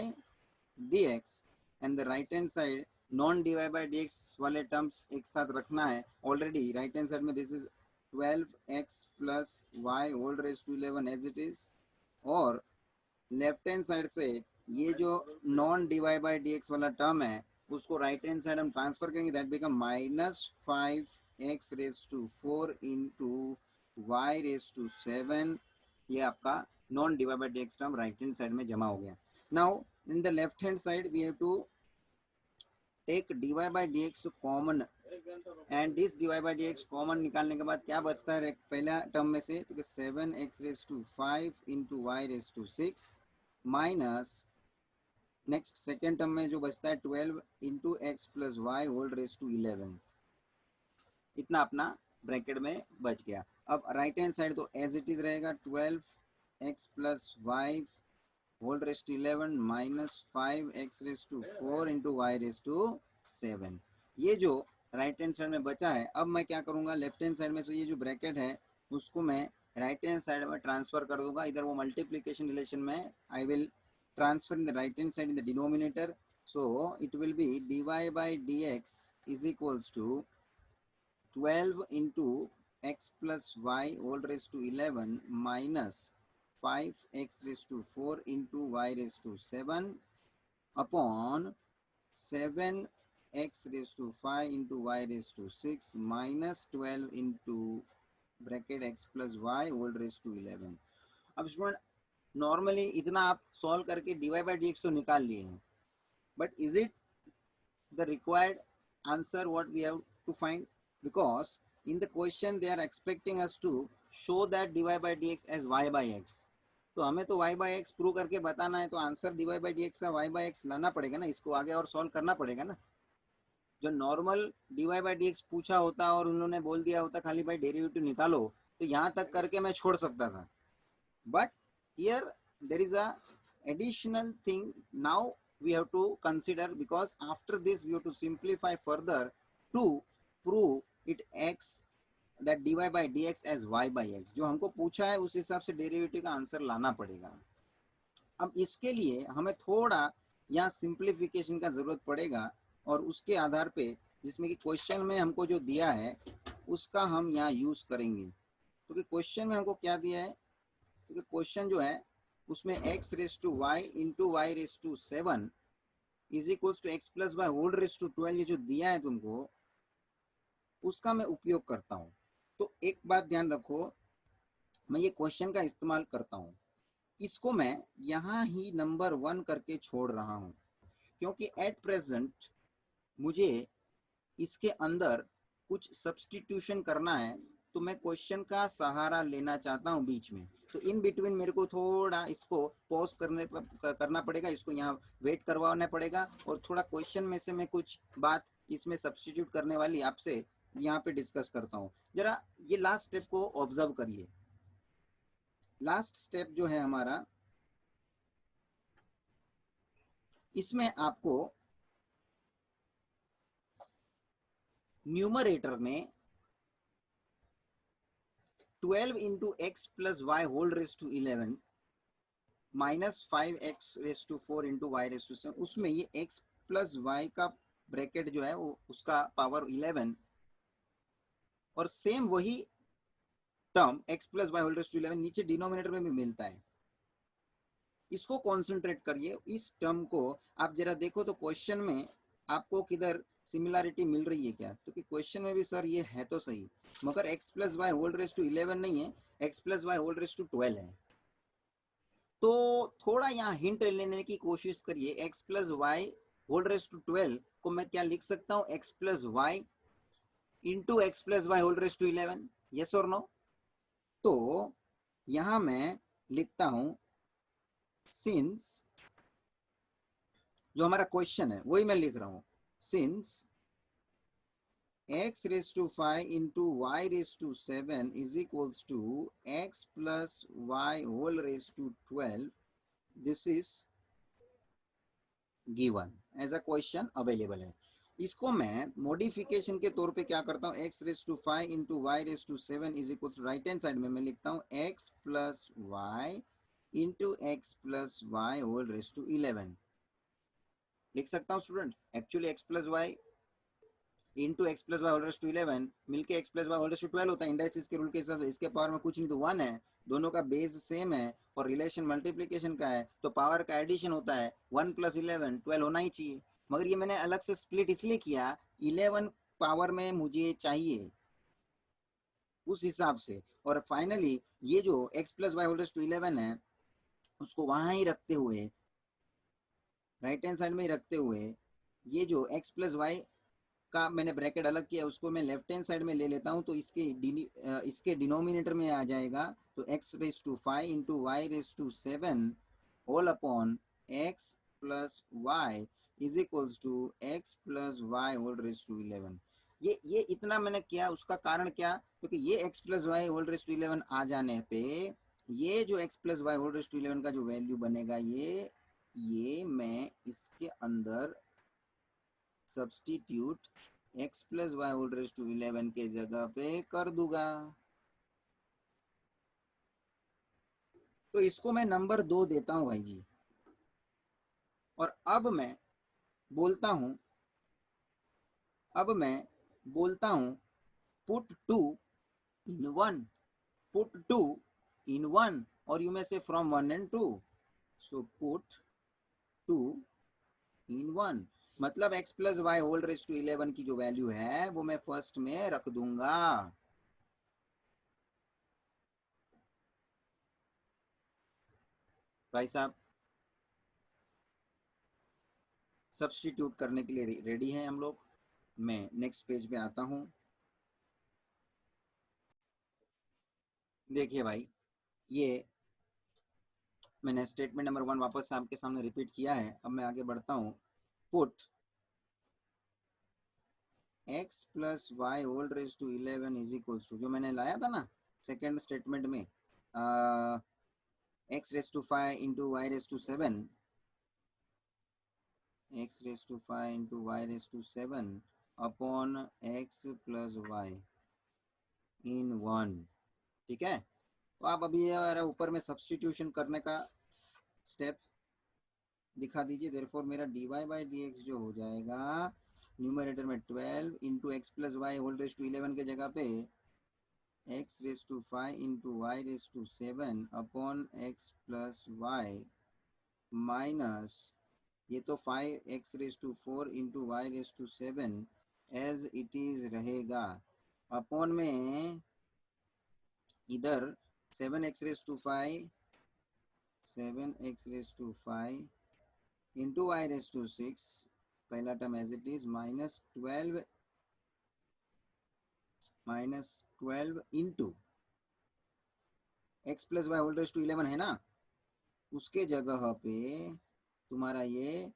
[SPEAKER 1] dx and the right hand side non d y by d x वाले terms एक साथ रखना है। ऑलरेडी राइट हैंड साइड में this is 12x plus y whole raised to 11 as it is, और left hand side से ये जो non d y by d x वाला टर्म है उसको राइट हैंड साइड हम ट्रांसफर करेंगे, that become minus 5x raise to 4 into y raise to 7। ये आपका non d y by d x term right hand side में जमा हो गया। Now in the left hand side we have to take d y by d x common and this d y by d x common निकालने के बाद क्या बचता है पहला टर्म में से, तो 7x raise to 5 into y raise to 6 minus next second term में जो बचता है 12 into x plus y whole raise to 11। इतना अपना ब्रैकेट में बच गया। अब राइट हैंड साइड तो एज इट इज रहेगा 12x plus y whole raise to 11 minus 5x raise to 4 into y raise to 7। ये जो राइट हैंड साइड में बचा है अब मैं क्या करूंगा, लेफ्ट हैंड साइड में से ये जो ब्रैकेट है उसको मैं राइट हैंड साइड में ट्रांसफर कर दूंगा, इधर वो मल्टीप्लिकेशन रिलेशन में I will transfer in the right hand side in the denominator. So it will be d y by d x is equals to 12 into x plus y whole raised to 11 minus 5x raised to 4 into y raised to 7 upon 7x raised to 5 into y raised to 6 minus 12 into bracket x plus y whole raised to 11। अब student normally इतना आप solve करके dy by dx तो निकाल लिए हैं, but is it the required answer what we have to find? Because in the question they are expecting us to show that dy by dx as y by x, तो हमें तो y by x prove करके बताना है, तो answer dy by dx का y by x लाना पड़ेगा ना, इसको आगे और सॉल्व करना पड़ेगा ना। जो नॉर्मल dy by dx पूछा होता और उन्होंने बोल दिया होता खाली भाई डेरिवेटिव निकालो तो यहाँ तक करके मैं छोड़ सकता था, but here there is a additional thing now we have to consider, because after this we have to simplify further to prove it x that dy by dx as y by x। जो हमको पूछा है उस हिसाब से derivative का answer लाना पड़ेगा। अब इसके लिए हमें थोड़ा यहाँ सिंप्लीफिकेशन का जरूरत पड़ेगा, और उसके आधार पे जिसमें कि क्वेश्चन में हमको जो दिया है उसका हम यहाँ यूज करेंगे। तो कि क्वेश्चन में हमको क्या दिया है, तो क्वेश्चन जो है उसमें x raise to y into y raise to 7 is equals to x plus y whole raise to 12, ये जो दिया है तुमको उसका मैं उपयोग करता हूँ। तो एक बात ध्यान रखो, मैं ये क्वेश्चन का इस्तेमाल करता हूँ, इसको मैं यहाँ ही नंबर 1 करके छोड़ रहा हूँ, क्योंकि एट प्रेजेंट मुझे इसके अंदर कुछ सब्सटीट्यूशन करना है, तो मैं क्वेश्चन का सहारा लेना चाहता हूँ बीच में। तो इन बिटवीन मेरे को थोड़ा इसको पॉज करना पड़ेगा, इसको यहाँ वेट करवाना पड़ेगा, और थोड़ा क्वेश्चन में से मैं कुछ बात इसमें सब्सटीट्यूट करने वाली आपसे यहाँ पे डिस्कस करता हूँ। जरा ये लास्ट स्टेप को ऑब्जर्व करिए। लास्ट स्टेप जो है हमारा, इसमें आपको न्यूमरेटर में 12 into x plus y whole raise to 11 minus 5x raise to 4 into y raise to 7, उसमें ये x प्लस वाई का ब्रैकेट जो है वो उसका पावर 11, और सेम वही term x plus y whole raise to 11 नीचे डिनोमिनेटर में भी मिलता है। इसको कॉन्सेंट्रेट करिए, इस टर्म को आप जरा देखो तो क्वेश्चन में आपको किधर सिमिलरिटी मिल रही है क्या, तो कि क्वेश्चन में भी सर ये है तो सही, मगर x plus y whole raise to 11 नहीं है, x plus y whole raise to 12 है। तो थोड़ा यहाँ हिंट लेने की कोशिश करिए। x plus y whole raise to 12 को मैं क्या लिख सकता हूँ, x plus y into x plus y whole raise to 11, yes और नो। तो यहाँ मैं लिखता हूँ सिंस, जो हमारा क्वेश्चन है वही मैं लिख रहा हूँ, since x raise to 5 into y raise to 7 is equals to x plus y whole raise to 12, this is given as a question available है। इसको मैं मॉडिफिकेशन के तौर पे क्या करता हूँ, x raise to 5 into y raise to 7 is equal to right hand side में मैं लिखता हूँ x plus y into x plus y whole raise to 11 लिख सकता हूँ student. Actually x plus y into x plus y whole raise to 11 मिलके x plus y whole raise to 12 होता है, इंडाइसिस के रूल के हिसाब से। इसके पावर में कुछ नहीं तो 1 है, दोनों का बेस सेम है और रिलेशन मल्टीप्लीकेशन का है, तो पावर का एडिशन होता है 1 प्लस 11 12 होना ही चाहिए। मगर ये मैंने अलग से स्प्लिट इसलिए किया, 11 पावर में मुझे चाहिए उस हिसाब से, और फाइनली ये जो x plus y whole raise to 11 है उसको वहां ही रखते हुए, राइट हैंड साइड में ही रखते हुए, ये जो x प्लस वाई का मैंने ब्रैकेट अलग किया उसको मैं लेफ्ट हैंड साइड में ले लेता हूँ, तो इसके डिनोमिनेटर में आ जाएगा, तो x raise to 5 into y raise to 7 whole upon x plus y is equals to x plus y whole raise to 11। ये इतना मैंने किया, उसका कारण क्या, क्योंकि ये x plus y whole raise to 11 आ जाने पे ये जो x plus y whole raise to 11 का जो वैल्यू बनेगा, ये मैं इसके अंदर substitute x plus y whole raise to 11 के जगह पे कर दूंगा। तो इसको मैं नंबर 2 देता हूं भाई जी, और अब मैं बोलता हूं पुट 2 इन 1, पुट 2 इन 1, और यू में से from 1 and 2, so put 2 in 1, मतलब x plus y whole raise to 11 की जो वैल्यू है वो मैं फर्स्ट में रख दूंगा। भाई साहब सब्सटीट्यूट करने के लिए रेडी हैं हम लोग। मैं नेक्स्ट पेज पे आता हूं। देखिए भाई, ये मैंने स्टेटमेंट नंबर 1 वापस से आपके सामने रिपीट किया है। अब मैं आगे बढ़ता हूं। Put x plus y whole raise to 11 is equals to, जो मैंने लाया था ना सेकेंड स्टेटमेंट में, x raise to 5 into y raise to 7, x raise to 5 into y raise to 7 upon x plus y in 1, ठीक है। तो आप अभी ऊपर में सब्सटीट्यूशन करने का स्टेप दिखा दीजिए। देयरफॉर मेरा dy बाई dx जो हो जाएगा न्यूमरेटर में 12 into x plus y whole raise to 11 के जगह पे x raise to 5 into y raise to 7 upon x plus y minus ये तो 5x raise to 4 into y raise to 7 as it is रहेगा अपॉन में इधर 7x raise to 5 7x raise to 5 into y raise to 6 पहला term as it is minus 12 into x plus y whole raise to 11 है ना, उसके जगह पे तुम्हारा ये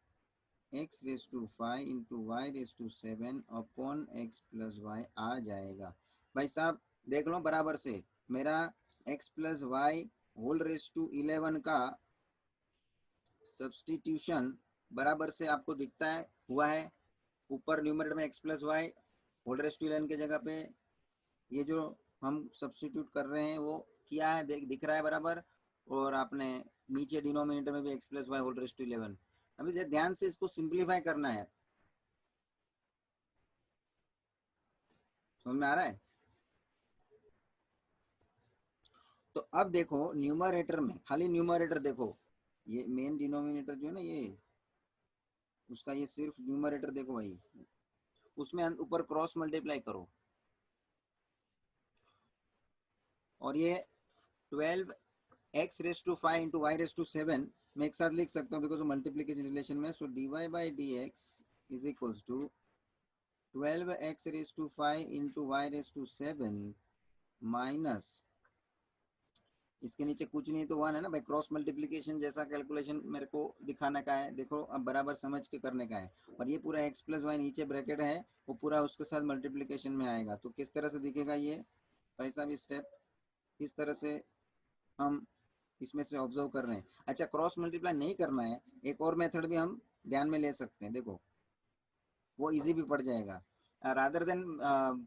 [SPEAKER 1] x raise to 5 into y raise to 7 upon x plus y आ जाएगा। भाई साहब देख लो बराबर से मेरा x plus y whole raise to 11 का सब्सटीट्यूशन बराबर से आपको दिखता है हुआ है। ऊपर न्यूमरेटर में x plus y whole raise to 11 के जगह पे ये जो हम सब्सटीट्यूट कर रहे हैं वो किया है, दिख रहा है बराबर। और आपने नीचे डिनोमिनेटर में भी x plus y whole raise to 11। अभी ध्यान से इसको सिंप्लीफाई करना है, समझ में आ रहा है। तो अब देखो न्यूमरेटर में खाली न्यूमरेटर देखो, ये मेन डिनोमिनेटर जो है ना ये उसका ये सिर्फ न्यूमरेटर देखो भाई, उसमें ऊपर क्रॉस मल्टीप्लाई करो और ये 12x raise to 5 into y raise to 7 मैं एक साथ लिख सकता हूँ बिकॉज मल्टीप्लीकेशन रिलेशन में। So dy by dx is equals to 12x raise to 5 into y raise to 7 minus इसके नीचे कुछ नहीं तो 1 है ना भाई। क्रॉस मल्टीप्लीकेशन जैसा कैलकुलेशन मेरे को दिखाने का है, देखो अब बराबर समझ के करने का है। और ये पूरा x प्लस वाई नीचे ब्रैकेट है वो पूरा उसके साथ मल्टीप्लीकेशन में आएगा। तो किस तरह से दिखेगा ये भाई साहब स्टेप, किस तरह से हम इसमें से ऑब्जर्व कर रहे हैं। अच्छा क्रॉस मल्टीप्लाई नहीं करना है, एक और मेथड भी हम ध्यान में ले सकते हैं, देखो वो इजी भी पड़ जाएगा। रादर देन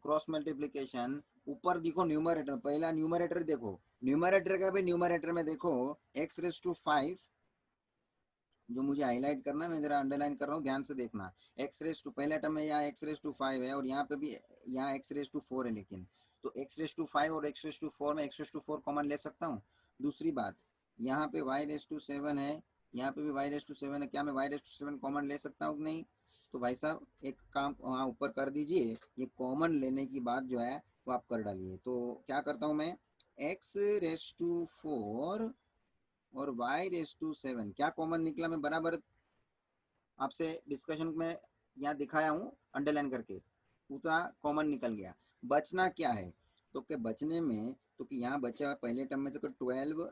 [SPEAKER 1] क्रॉस मल्टीप्लीकेशन ऊपर देखो न्यूमरेटर, पहला न्यूमरेटर देखो, न्यूमरेटर का भी न्यूमरेटर में देखो एक्स रेस टू 5 जो मुझे हाईलाइट करना है, मैं जरा अंडरलाइन कर रहा हूँ ध्यान से देखना। एक्स रेस टू पहले टर्म में यहाँ एक्स रेस टू 5 है और यहाँ पे भी यहाँ एक्स रेस टू 4 है, लेकिन तो एक्स रेस टू 5 और एक्स रेस टू 4 में एक्स रेस टू 4 कॉमन ले सकता हूँ। दूसरी बात यहाँ पे वाई रेस टू 7 है, यहाँ पे भी वाई रेस टू 7 है, क्या मैं वाई रेस टू 7 कॉमन ले सकता हूँ कि नहीं। तो भाई साहब एक काम वहाँ ऊपर कर दीजिए, ये कॉमन लेने की बात जो है वो आप कर डालिए। तो क्या करता हूँ मैं, एक्स रेस टू 4 और y रेस टू 7 क्या कॉमन निकला, मैं बराबर आपसे डिस्कशन में यहाँ दिखाया हूँ अंडरलाइन करके, उतना कॉमन निकल गया। बचना क्या है, तो क्या बचने में तो कि यहाँ बचा पहले टर्म में तो 12x,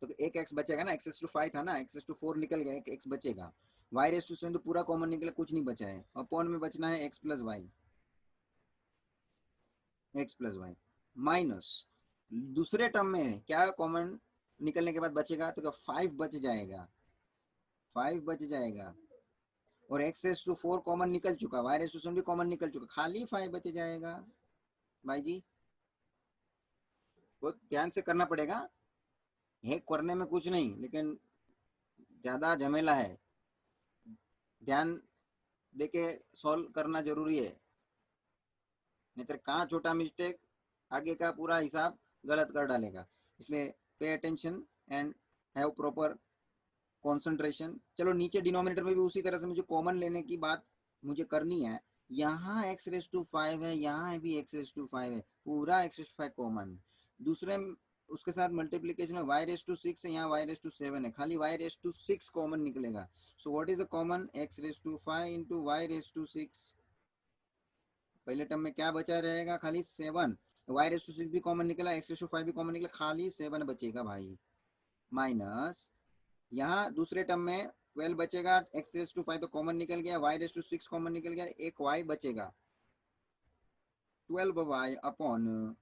[SPEAKER 1] तो एक x बचेगा ना, x टू 5 था ना, x टू 4 निकल गया, एक x बचेगा। y रेस टू 7 तो पूरा कॉमन निकला, कुछ नहीं बचा है। अपॉन में बचना है x plus y, x plus y minus दूसरे टर्म में क्या कॉमन निकलने के बाद बचेगा, तो क्या 5 बच जाएगा, 5 बच जाएगा। और एक्स रेस टू 4 कॉमन निकल चुका, वाई रेस टू 7 भी कॉमन निकल चुका, खाली 5 बच जाएगा। भाई जी बहुत ध्यान से करना पड़ेगा, है करने में कुछ नहीं लेकिन ज्यादा झमेला है, ध्यान देके सॉल्व करना जरूरी है, नहीं तो कहाँ छोटा मिस्टेक आगे का पूरा हिसाब गलत कर डालेगा। इसलिए pay attention and have proper concentration. चलो नीचे डिनोमिनेटर में भी उसी तरह से मुझे कॉमन लेने की बात मुझे करनी है। यहाँ एक्स रेस टू 5 है, यहाँ भी एक्स रेस टू 5 है, पूरा एक्स रेस टू 5 कॉमन। दूसरे उसके साथ मल्टीप्लीकेशन में वाई रेस टू 6 है, यहाँ वाई रेस टू 7 है, खाली वाई रेस टू 6 कॉमन निकलेगा। So what is the common, x raise to 5 into y raise to 6। पहले टर्म में क्या बचा रहेगा, खाली 7। वाई रेस टू 6 भी कॉमन निकला, एक्स रेस टू 5 भी कॉमन निकला, खाली 7 बचेगा भाई। माइनस यहाँ दूसरे टर्म में 12 बचेगा, एक्स रेस टू 5 तो कॉमन निकल गया, वाई रेस टू 6 कॉमन निकल गया, एक वाई बचेगा, 12y अपॉन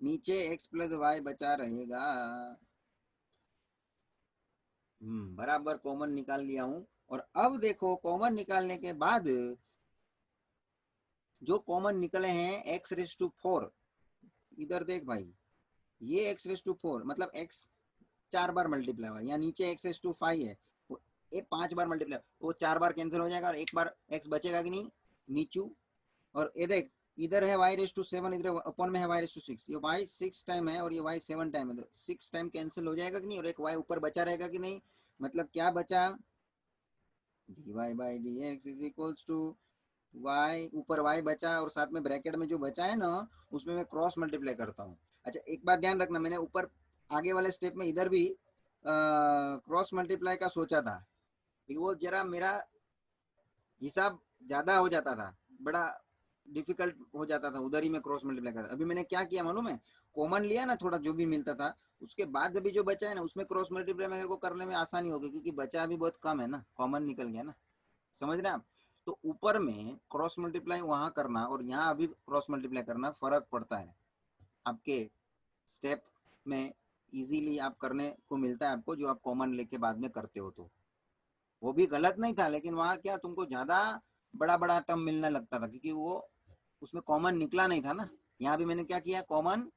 [SPEAKER 1] नीचे x प्लस वाई बचा रहेगा। बराबर कॉमन निकाल लिया हूं। और अब देखो कॉमन निकालने के बाद जो कॉमन निकले हैं x रेस टू 4, इधर देख भाई, ये x रेस टू 4 मतलब x 4 बार मल्टीप्लाई हुआ, यहाँ नीचे x⁵ है, ये 5 बार मल्टीप्लाई, वो 4 बार कैंसिल हो जाएगा और एक बार x बचेगा कि नहीं नीचू। और ये देख इधर है y⁷, इधर अपन में है y�6, ये y 6 टाइम है और ये y 7 टाइम है, तो 6 टाइम कैंसिल हो जाएगा कि नहीं, और एक y ऊपर बचा रहेगा कि नहीं। मतलब क्या बचा, dy/dx is equals to y, ऊपर y बचा और साथ में ब्रैकेट में जो बचा है ना उसमें मैं क्रॉस मल्टीप्लाई करता हूँ। अच्छा एक बात ध्यान रखना, मैंने ऊपर आगे वाले स्टेप में इधर भी क्रॉस मल्टीप्लाई का सोचा था, वो जरा मेरा हिसाब ज्यादा हो जाता था, बड़ा डिफिकल्ट हो जाता था, उधर ही मैं क्रॉस मल्टीप्लाई करता। अभी मैंने क्या किया मालूम है, कॉमन लिया ना थोड़ा जो भी मिलता था, उसके बाद अभी जो बचा है ना उसमें क्रॉस मल्टीप्लाई मेरे को करने में आसानी होगी, क्योंकि बचा अभी बहुत कम है ना, कॉमन निकल गया ना, समझ रहे आप। तो ऊपर में क्रॉस मल्टीप्लाई वहां करना और यहाँ अभी क्रॉस मल्टीप्लाई करना फर्क पड़ता है, आपके स्टेप में इजीली आप करने को मिलता है आपको, जो आप कॉमन लेके बाद में करते हो। तो वो भी गलत नहीं था, लेकिन वहां क्या तुमको ज्यादा बड़ा बड़ा टर्म मिलने लगता था, क्योंकि वो उसमें कॉमन निकला नहीं था ना। यहाँ भी मैंने क्या किया, कॉमन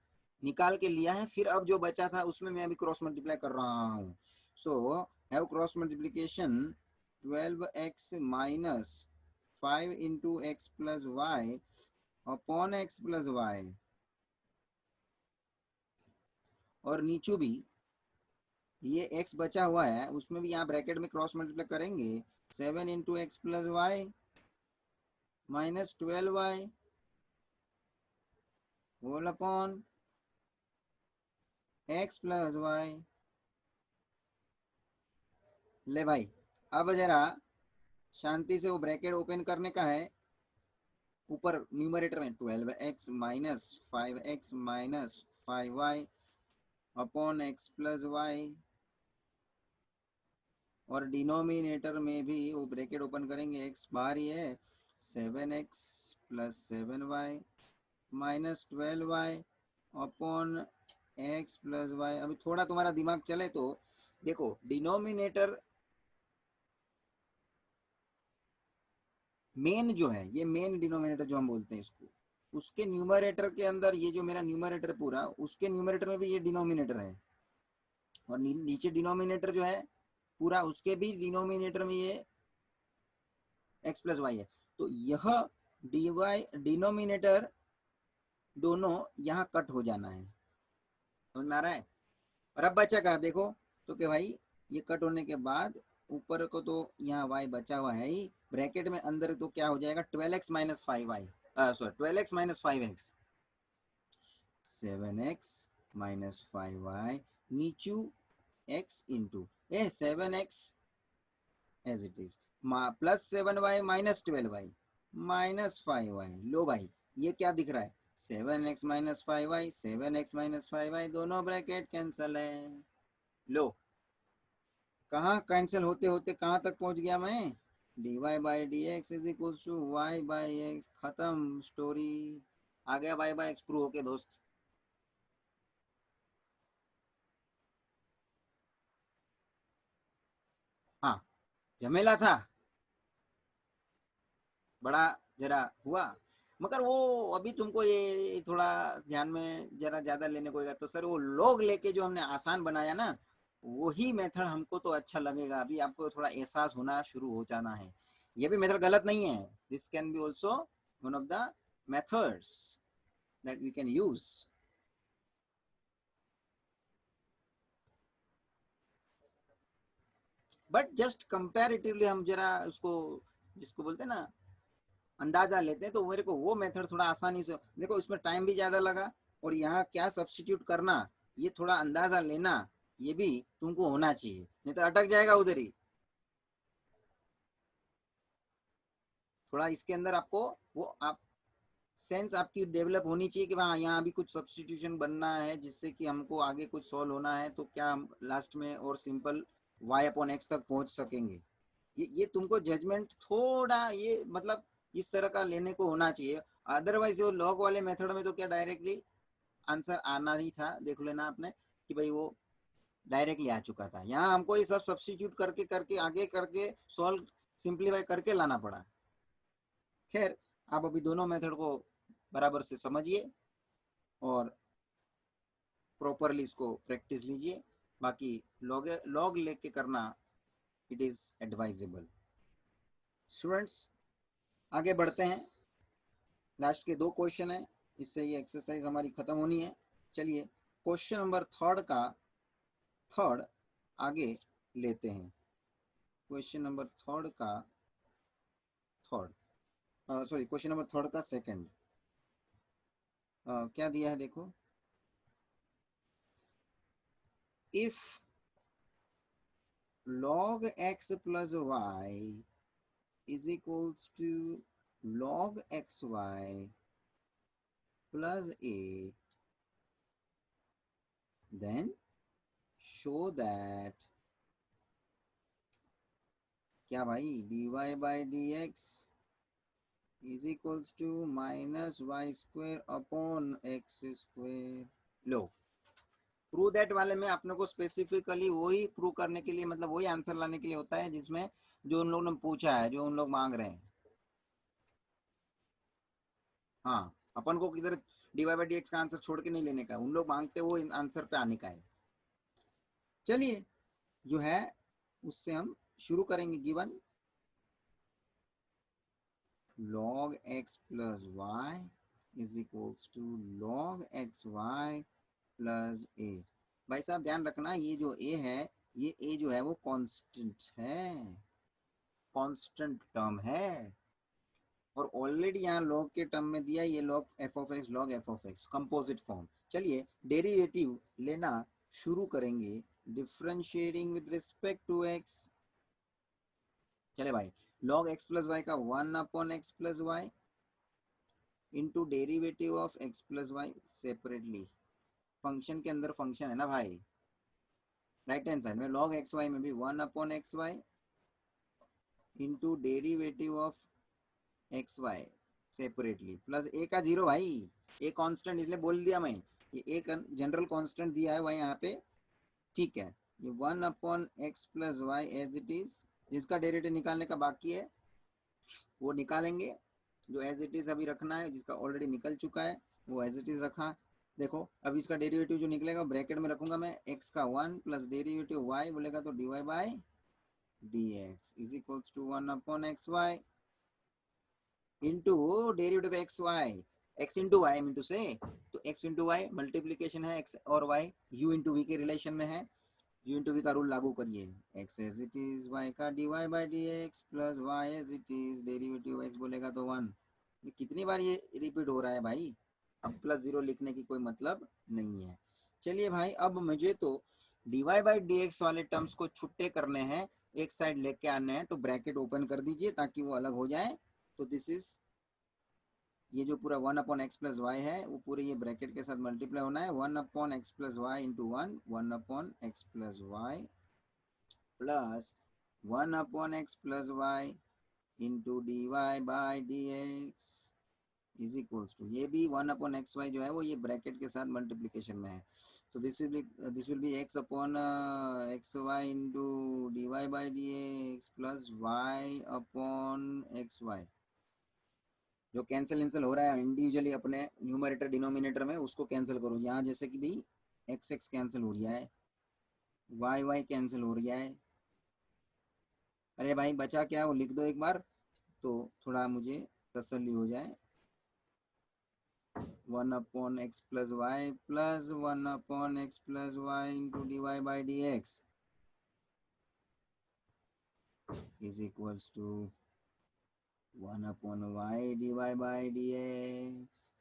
[SPEAKER 1] निकाल के लिया है, फिर अब जो बचा था उसमें मैं अभी क्रॉस मल्टीप्लाई कर रहा हूँ। So have cross multiplication 12x minus 5 into x plus y upon x plus y, और नीचू भी ये x बचा हुआ है उसमें भी यहाँ ब्रैकेट में क्रॉस मल्टीप्लाई करेंगे, 7 into x plus y minus 12y whole upon x plus y. ले भाई अब जरा शांति से वो ब्रैकेट ओपन करने का है, ऊपर न्यूमरेटर में 12x minus 5x minus 5y upon x plus y, और डिनोमिनेटर में भी वो ब्रैकेट ओपन करेंगे, x बाहर ही है, 7x plus 7y minus 12y upon x plus y. अभी थोड़ा तुम्हारा दिमाग चले तो देखो, डिनोमिनेटर मेन जो है, ये मेन डिनोमिनेटर जो हम बोलते हैं इसको, उसके न्यूमरेटर के अंदर ये जो मेरा न्यूमरेटर पूरा, उसके न्यूमरेटर में भी ये डिनोमिनेटर है, और नीचे डिनोमिनेटर जो है पूरा, उसके भी डिनोमिनेटर में ये एक्स प्लस वाई है। तो यह डीवाई डिनोमिनेटर दोनों यहाँ कट हो जाना है, समझ में आ रहा है। और अब बचा क्या देखो, तो कि भाई ये कट होने के बाद ऊपर को तो यहाँ y बचा हुआ है ही, ब्रैकेट में अंदर तो क्या हो जाएगा 12x minus 5y, sorry 12x minus 5x, 7x minus 5y नीचू x into a 7x as it is plus 7y minus 12y minus 5y। लो भाई ये क्या दिख रहा है, 7x minus 5y, 7x minus 5y दोनों ब्रैकेट कैंसल है। लो कहाँ कैंसिल होते होते कहाँ तक पहुंच गया मैं, dy/dx is equal to y/x, खत्म स्टोरी, आ गया y/x प्रूव होके दोस्त। हाँ झमेला था, बड़ा जरा हुआ, मगर वो अभी तुमको ये थोड़ा ध्यान में जरा ज्यादा लेने को होगा। तो सर वो लोग लेके जो हमने आसान बनाया ना, वही मेथड हमको तो अच्छा लगेगा, अभी आपको थोड़ा एहसास होना शुरू हो जाना है। ये भी मेथड गलत नहीं है, this can be also one of the methods that we can use. But just comparatively हम जरा उसको, जिसको बोलते हैं ना, अंदाजा लेते हैं, तो मेरे को वो मेथड थोड़ा आसानी से, देखो इसमें टाइम भी ज्यादा लगा, और यहाँ क्या सब्सटीट्यूट करना, ये थोड़ा अंदाजा लेना, ये भी तुमको होना चाहिए, नहीं तो अटक जाएगा उधर ही। थोड़ा इसके अंदर आपको वो आप सेंस आपकी डेवलप होनी चाहिए कि हाँ यहाँ भी कुछ सब्सटीट्यूशन बनना है, जिससे कि हमको आगे कुछ सॉल्व होना है, तो क्या हम लास्ट में और सिंपल y/x तक पहुंच सकेंगे। ये तुमको जजमेंट थोड़ा ये मतलब इस तरह का लेने को होना चाहिए। अदरवाइज वो लॉग वाले मेथड में तो क्या डायरेक्टली आंसर आना ही था, देख लेना आपने कि भाई वो डायरेक्टली आ चुका था। यहाँ हमको ये सब सब्सटीट्यूट करके करके आगे करके सॉल्व सिंप्लीफाई करके लाना पड़ा। खैर आप अभी दोनों मेथड को बराबर से समझिए और प्रॉपरली इसको प्रैक्टिस लीजिए। बाकी लॉग लेके करना इट इज एडवाइजेबल। स्टूडेंट्स आगे बढ़ते हैं, लास्ट के 2 क्वेश्चन है, इससे ये एक्सरसाइज हमारी खत्म होनी है। चलिए क्वेश्चन नंबर थर्ड आगे लेते हैं। Question number question number third का सेकंड क्या दिया है देखो। If log x plus y is equals to log xy plus a, then show that क्या भाई dy by dx is equals to minus y square upon x square। Low prove that वाले में अपने को स्पेसिफिकली वही prove करने के लिए, मतलब वही आंसर लाने के लिए होता है जिसमें जो उन लोगों ने पूछा है, जो उन लोग मांग रहे हैं। हाँ, अपन को किधर dy by dx का आंसर छोड़ के नहीं लेने का, उन लोग मांगते वो आंसर पे आने का है। चलिए जो है उससे हम शुरू करेंगे। Given log x plus y is equals to log xy plus a। भाई साहब ध्यान रखना, ये जो a है, ये a जो है वो कांस्टेंट है, कांस्टेंट टर्म है, और ऑलरेडी यहाँ log के टर्म में दिया ये log f of x log f of x composite form. चलिए डेरिवेटिव लेना शुरू करेंगे, differentiating with respect to x। चले भाई log x प्लस वाई का 1 upon x plus y into derivative of x plus y separately. Function के अंदर function है ना भाई, राइट हैंड साइड में log एक्स वाई में भी 1 upon x y into derivative of x y separately plus a का 0 भाई, ए कांस्टेंट इसलिए बोल दिया मैं, ये एक जनरल कांस्टेंट दिया है भाई यहाँ पे, ठीक है। ये 1 upon x plus y as it is, जिसका डेरिवेटिव निकालने का बाकी है वो निकालेंगे, जो एज इट इज अभी रखना है, जिसका ऑलरेडी निकल चुका है वो एज इट इज रखा। देखो अब इसका डेरिवेटिव जो निकलेगा ब्रैकेट में रखूंगा मैं, x का 1 प्लस डेरिवेटिव y बोलेगा तो dy by dx is equals to 1 upon x y into derivative x y, x into y into से, तो एक्स इंटू वाई मल्टीप्लीकेशन है, एक्स और वाई u इंटू वी के रिलेशन में है, u इंटू वी का रूल लागू करिए, x as it is y का dy by dx plus y as it is derivative x बोलेगा तो 1। ये कितनी बार ये रिपीट हो रहा है भाई, अब प्लस 0 लिखने की कोई मतलब नहीं है। चलिए भाई अब मुझे तो dy बाई dx वाले टर्म्स को छुट्टे करने हैं, एक साइड लेके आने हैं, तो ब्रैकेट ओपन कर दीजिए ताकि वो अलग हो जाए। तो दिस इज, ये जो पूरा 1 अपॉन एक्स प्लस वाई है वो पूरे ये ब्रैकेट के साथ मल्टीप्लाई होना है, 1 upon x plus y into 1 upon x plus y plus 1 upon x plus y into d y by d x is equals to, ये भी 1 अपॉन एक्स वाई जो है वो ये ब्रैकेट के साथ मल्टीप्लीकेशन में है, तो this will be x upon x y into d y by d x plus y upon x y. जो कैंसिल हो रहा है इंडिविजुअली अपने न्यूमरेटर डिनोमिनेटर में उसको कैंसिल करो, यहाँ जैसे कि भी एक्स एक्स कैंसिल हो रहा है, वाई वाई कैंसिल हो रहा है, अरे भाई बचा क्या वो लिख दो एक बार तो थोड़ा मुझे तसल्ली हो जाए। 1 upon x plus y plus 1 upon x plus y into d y by d x is equals to 1 upon y d y by d x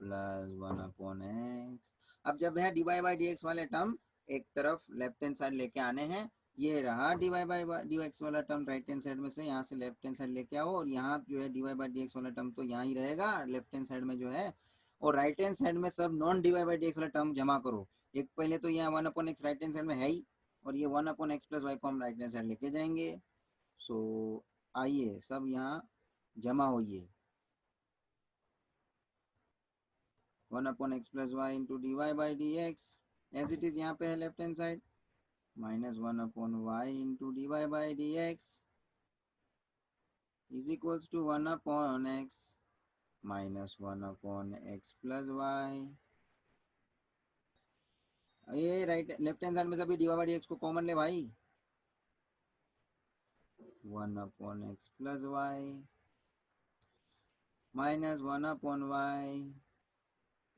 [SPEAKER 1] plus 1 upon x. अब जब है d y by d x वाले term एक तरफ left hand side लेके आने हैं, ये रहा d y by d x वाला टर्म राइट हैंड साइड में से, यहाँ से लेफ्ट हैंड साइड लेके आओ, और यहाँ जो है d y by d x वाला टर्म तो यहाँ ही रहेगा लेफ्ट हैंड साइड में जो है, और राइट हैंड साइड में सब non d y by d x वाला टर्म जमा करो। एक पहले तो यहाँ 1 upon x right hand side में है ही, और ये 1 अपॉन एक्स प्लस वाई को हम राइट हैंड साइड लेके जाएंगे। सो आइए सब यहाँ जमा होइए, 1 upon x plus y into d y by d x as it is यहाँ पे है left hand side, minus 1 upon y into d y by d x is equals to 1 upon x minus 1 upon x plus y ये right left hand side में से अभी dy by dx को common ले भाई, 1/x plus y minus 1/y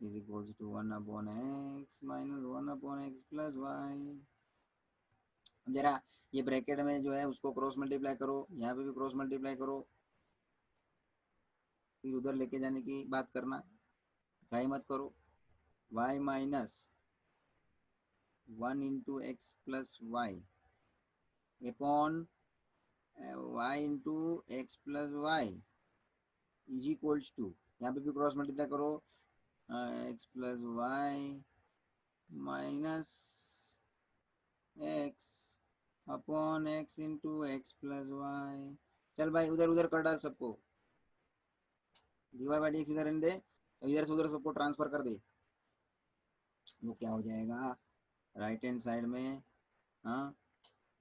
[SPEAKER 1] is equals to 1/x minus 1/x plus y. जरा ये bracket में जो है उसको क्रॉस मल्टीप्लाई करो, यहाँ पे भी क्रॉस मल्टीप्लाई करो, फिर उधर लेके जाने की बात करना, घाई मत करो। y minus 1/x plus y upon y into x plus y is equals to, यहाँ पे भी क्रॉस मल्टीप्लाई करो, x plus y minus x upon x into x plus y. चल भाई उधर उधर कर डाल सबको, dy बाई dx इधर रहने दे, इधर से उधर सबको ट्रांसफर कर दे। वो क्या हो जाएगा राइट हैंड साइड में, हाँ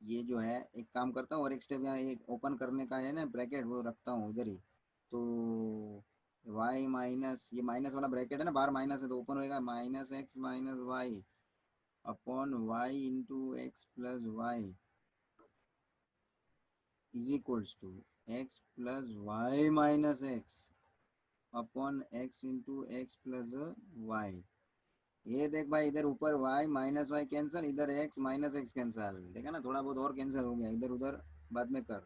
[SPEAKER 1] ये जो है एक काम करता हूँ और एक स्टेप यहाँ एक ओपन करने का है ना ब्रैकेट, वो रखता हूँ उधर ही। तो y माइनस, ये माइनस वाला ब्रैकेट है ना, बाहर माइनस है तो ओपन होएगा, minus x minus y upon y into x plus y is equals to x plus y minus x upon x into x plus y. ये देख भाई इधर ऊपर y माइनस वाई कैंसल, इधर x माइनस एक्स कैंसल, देखा ना थोड़ा बहुत और कैंसिल हो गया, इधर उधर बाद में कर।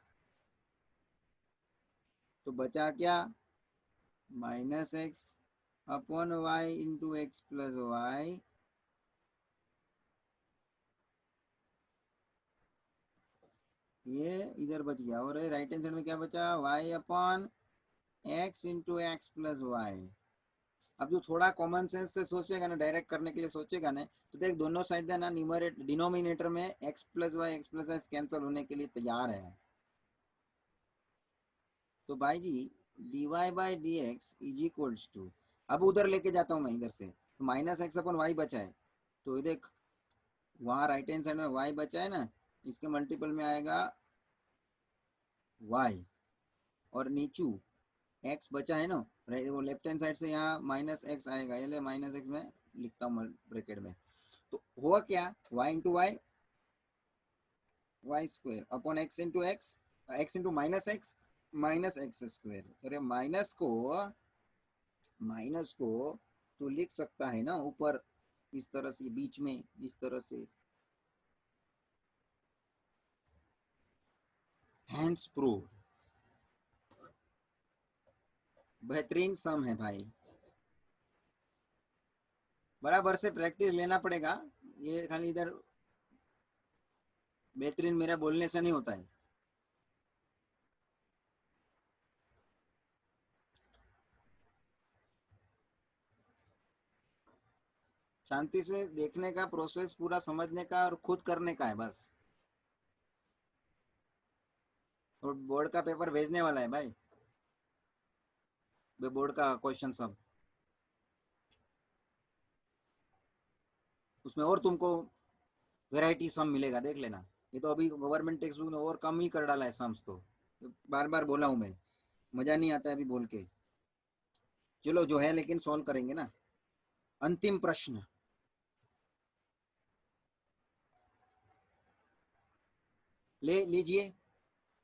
[SPEAKER 1] तो बचा क्या, minus x upon y into x plus y ये इधर बच गया, और राइट हैंड साइड में क्या बचा, y upon x into x plus y. अब जो थोड़ा कॉमन सेंस से सोचेगा ना, डायरेक्ट करने के लिए सोचेगा ना, तो देख दोनों साइड ना न्यूमरेटर डिनोमिनेटर में x plus y x plus x cancel होने के लिए तैयार है। तो भाई जी dy by d x is equals to, अब उधर लेके जाता हूँ मैं इधर से, तो माइनस एक्स अपन वाई बचा है, तो ये देख वहाँ राइट हैंड साइड में वाई बचा है ना, इसके मल्टीपल में आएगा वाई, और नीचू एक्स बचा है ना, वो लेफ्ट हैंड साइड से यहाँ माइनस एक्स आएगा, ये माइनस एक्स में लिखता हूँ ब्रैकेट में। तो हुआ क्या, y into y y square upon x into x, x into minus x square. अरे माइनस को तो लिख सकता है ना ऊपर इस तरह से, बीच में इस तरह से, हैंड्स प्रूव, बेहतरीन सम है भाई, बराबर से प्रैक्टिस लेना पड़ेगा, ये खाली इधर बेहतरीन मेरा बोलने से नहीं होता है। शांति से देखने का, प्रोसेस पूरा समझने का और खुद करने का है बस। और बोर्ड का पेपर भेजने वाला है भाई, बोर्ड का क्वेश्चन सब, उसमें और तुमको वैरायटी सम मिलेगा, देख लेना। ये तो अभी गवर्नमेंट टेक्स्ट बुक ने और कम ही कर डाला है सम्स तो बार बार बोला हूँ मैं, मजा नहीं आता है अभी बोल के। चलो जो है लेकिन सॉल्व करेंगे ना। अंतिम प्रश्न, ले लीजिए,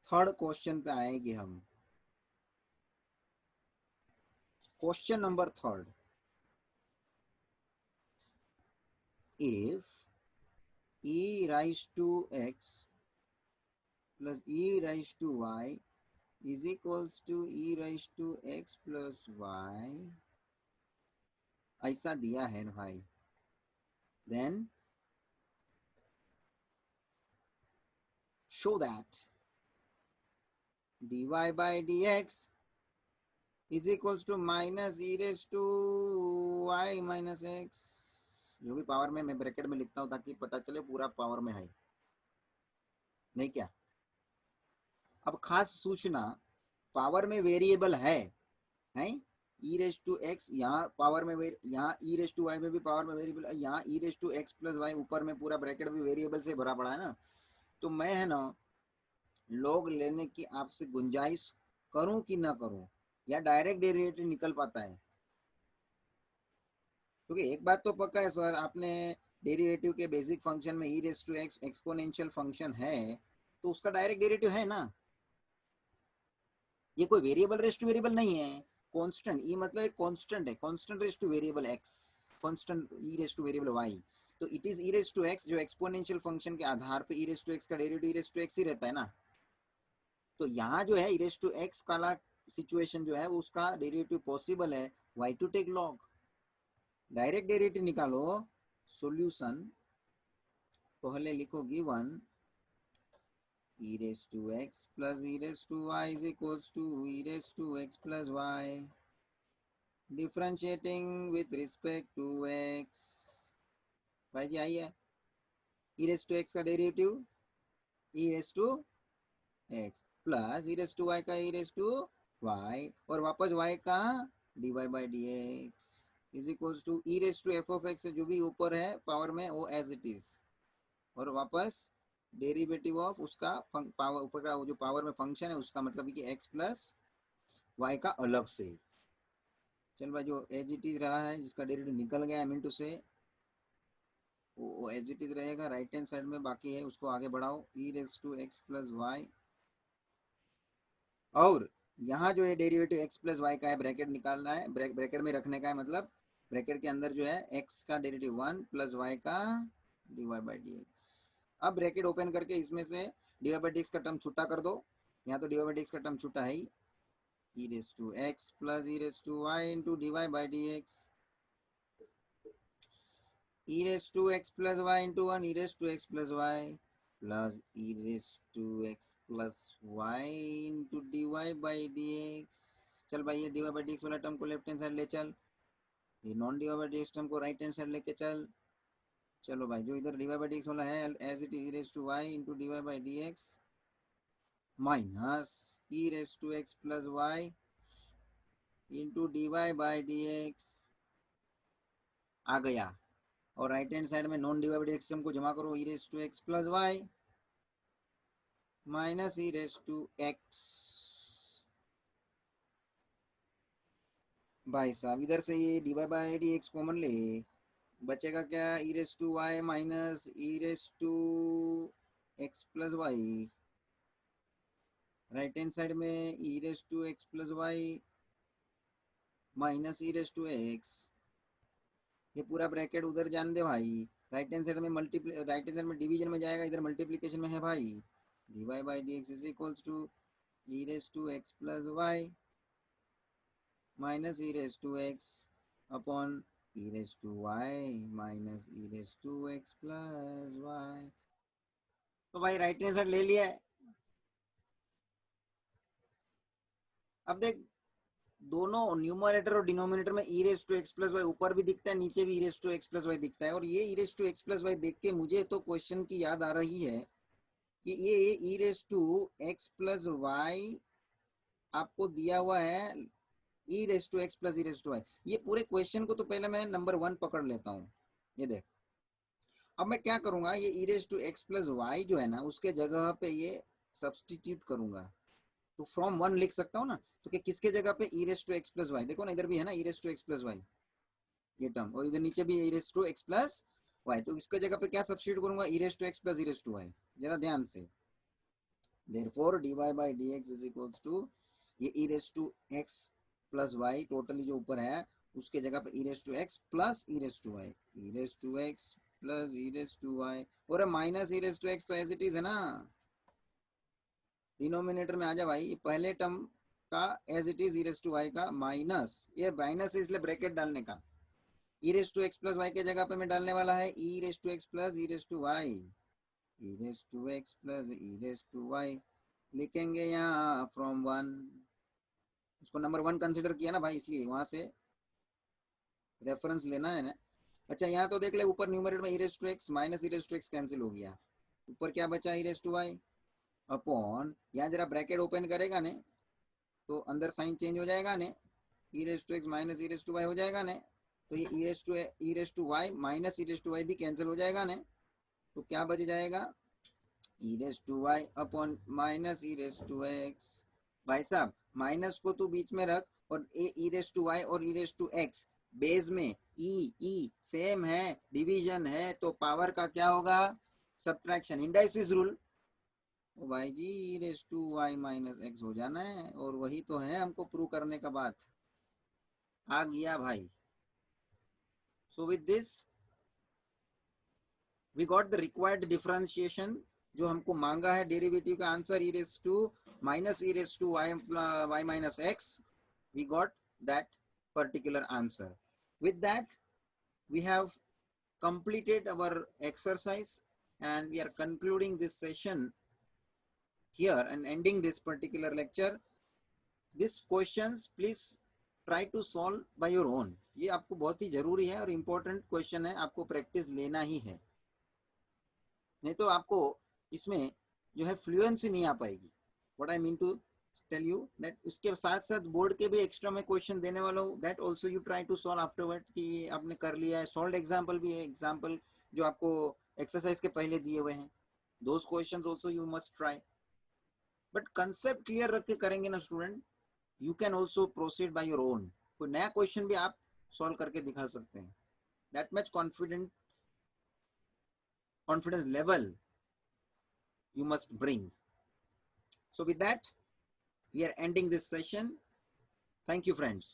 [SPEAKER 1] थर्ड क्वेश्चन पे आएंगे हम। Question number third, if e raise to x plus e raise to y is equals to e raise to x plus y, ऐसा दिया है भाई, then show that dy by dx is equals to minus e raised to y minus x, जो भी power में मैं bracket में लिखता हूँ ताकि पता चले पूरा पावर में है नहीं क्या। अब खास सूचना, पावर में वेरिएबल है ई रेस टू एक्स, यहाँ पावर में यहाँ ई रेस टू वाई में भी पावर में वेरिएबल है, यहाँ e raise to x plus y ऊपर में पूरा ब्रैकेट भी वेरिएबल से भरा पड़ा है ना। तो मैं है ना लॉग लेने की आपसे गुंजाइश करूं कि ना करूं, या डायरेक्ट डेरिवेटिव निकल पाता है। क्योंकि एक बात तो पक्का है सर, आपने डेरिवेटिव के बेसिक फंक्शन में e raise to x exponential function है तो उसका डायरेक्ट डेरिवेटिव है ना, ये कोई वेरिएबल रेस टू वेरिएबल नहीं है, कांस्टेंट, ये मतलब एक कांस्टेंट है, constant raise to variable x, constant e raise to variable y, तो it is e raise to x जो एक्सपोनेंशियल फंक्शन के आधार पे ई रेस टू एक्स का derivative e raise to x ही रहता है ना। तो यहाँ जो है ई रेस टू एक्स वाला सिचुएशन जो है उसका डेरिवेटिव पॉसिबल है, why to take log, direct derivative निकालो, सॉल्यूशन पहले लिखो given e raised to x plus e raised to y is equals to e raised to x plus y, differentiating with respect to x, भाई जी आइए, e raised to x का derivative e raised to x plus e raised to y का e raised to y और वापस y का dy by dx is equals to e raised to f of x जो भी ऊपर है power में वो एज इट इज, और वापस डेरिवेटिव ऑफ उसका पावर ऊपर का जो पावर में फंक्शन है उसका मतलब कि x प्लस वाई का अलग से। चल भाई जो एज इट इज रहा है जिसका डेरिवेटिव निकल गया मीन टू से वो एज इट इज रहेगा, राइट हैंड साइड में बाकी है उसको आगे बढ़ाओ e raise to x plus y, और यहाँ जो है डेरिवेटिव x प्लस वाई का है ब्रैकेट निकालना है, ब्रैकेट में रखने का है, मतलब ब्रैकेट के अंदर जो है x का डेरिवेटिव 1 प्लस वाई का dy बाई dx। अब ब्रैकेट ओपन करके इसमें से dy बाई dx का टर्म छुट्टा कर दो, यहाँ तो dy बाई dx का टर्म छुट्टा है ही, e raise to x plus e raise to y into dy by dx, e raise to x plus y into 1 e raise to x plus y plus e raise to x plus y into dy by dx। चल भाई ये dy by dx वाला term को left hand side ले चल, ये non dy by dx term को right hand side लेके चल। चलो भाई जो इधर dy बाई dx वाला है as it is raise to y into dy by dx minus e raise to x plus y into dy by dx आ गया, और राइट हैंड साइड में नॉन dy बाई dx को जमा करो, e raise to x plus y minus e raise to x। भाई साहब इधर से ये dy बाई dx कॉमन ले, बचेगा क्या, e raise to y minus e raise to x plus y, right hand side में e raise to x plus y minus e raise to x, ये पूरा ब्रैकेट उधर जान दे भाई, राइट हैंड साइड में राइट हैंड साइड में division में जाएगा, इधर मल्टीप्लिकेशन में है भाई, dy by dx is equals to e raise to x plus y minus e raise to x upon e raise to y minus e raise to x plus y। तो भाई right hand side ले लिया है, अब देख दोनों numerator और denominator में e raise to x plus y ऊपर भी दिखता है नीचे भी e raise to x plus y दिखता है, और ये e raise to x plus y देख के मुझे तो क्वेश्चन की याद आ रही है कि ये e raise to x plus y आपको दिया हुआ है e raise to x plus e raise to y, ये पूरे क्वेश्चन को तो पहले मैं नंबर 1 पकड़ लेता हूँ, ये देख अब मैं क्या करूंगा, ये e raise to x plus y जो है ना उसके जगह पे ये सब्सटीट्यूट करूंगा, तो फ्रॉम 1 लिख सकता हूँ ना, तो कि किसके जगह पे e raise to x plus y, देखो ना इधर भी है ना e raise to x plus y ये टर्म, और इधर नीचे भी e raise to x plus y, तो इसके जगह पे क्या सब्स्टिट्यूट करूंगा, e raise to x plus e raise to y, जरा ध्यान से, therefore dy by dx is equals to ये e raise to x plus y totally जो ऊपर है उसके जगह पे e raise to x plus e raise to y, e raise to x plus e raise to y, और minus e raise to x तो as it is है ना, डिनोमिनेटर में आ जा भाई, पहले टर्म का as it is e raise to y का माइनस, ये माइनस है इसलिए ब्रैकेट डालने का, e raise to x plus y के जगह पे मैं डालने वाला है e raise to x plus e raise to y, e raise to x plus e raise to y लिखेंगे यहाँ फ्रॉम 1, उसको नंबर 1 कंसिडर किया ना भाई इसलिए वहां से रेफरेंस लेना है ना। अच्छा यहाँ तो देख ले ऊपर न्यूमरेटर में e raise to x minus e raise to x cancel हो गया, ऊपर क्या बचा e raise to y upon, यहाँ जरा ब्रैकेट ओपन करेगा ने तो अंदर साइन चेंज हो जाएगा ने, e raise to x minus e raise to y हो जाएगा ने, तो ये e raise to y minus e raise to y भी कैंसिल हो जाएगा ने, तो क्या बच जाएगा e raise to y upon minus e raise to x. भाई साहब माइनस को तू बीच में रख और ए ई रेज टू वाई और e raise to x base में ई सेम है, डिवीजन है, तो पावर का क्या होगा, सब्ट्रैक्शन, इंडाइसिस रूल। ओ भाई जी e raise to y minus x हो जाना है, और वही तो है हमको प्रूव करने का बात। आ गया भाई। So with this we got the required differentiation, जो हमको मांगा है डेरिवेटिव का answer, e raise to minus e raise to y minus x, we got that particular answer. With that we have completed our exercise and we are concluding this session here and ending this particular lecture. These questions please try to solve by your own. ये आपको बहुत ही जरूरी है और important question है, आपको practice लेना ही है, नहीं तो आपको इसमें जो है फ्लुएंसी नहीं आ पाएगी। What I mean to tell you that उसके साथ साथ बोर्ड के भी एक्स्ट्रा में क्वेश्चन देने वाला हूँ, that also you try to solve afterward कि आपने कर लिया है। सॉल्व एग्जाम्पल भी है, एग्जाम्पल जो आपको एक्सरसाइज के पहले दिए हुए हैं, those questions also you must try, but concept clear रख के करेंगे ना student, you can also proceed by your own। कोई नया क्वेश्चन भी आप सॉल्व करके दिखा सकते हैं, that much confidence level you must bring। So with that we are ending this session. Thank you friends।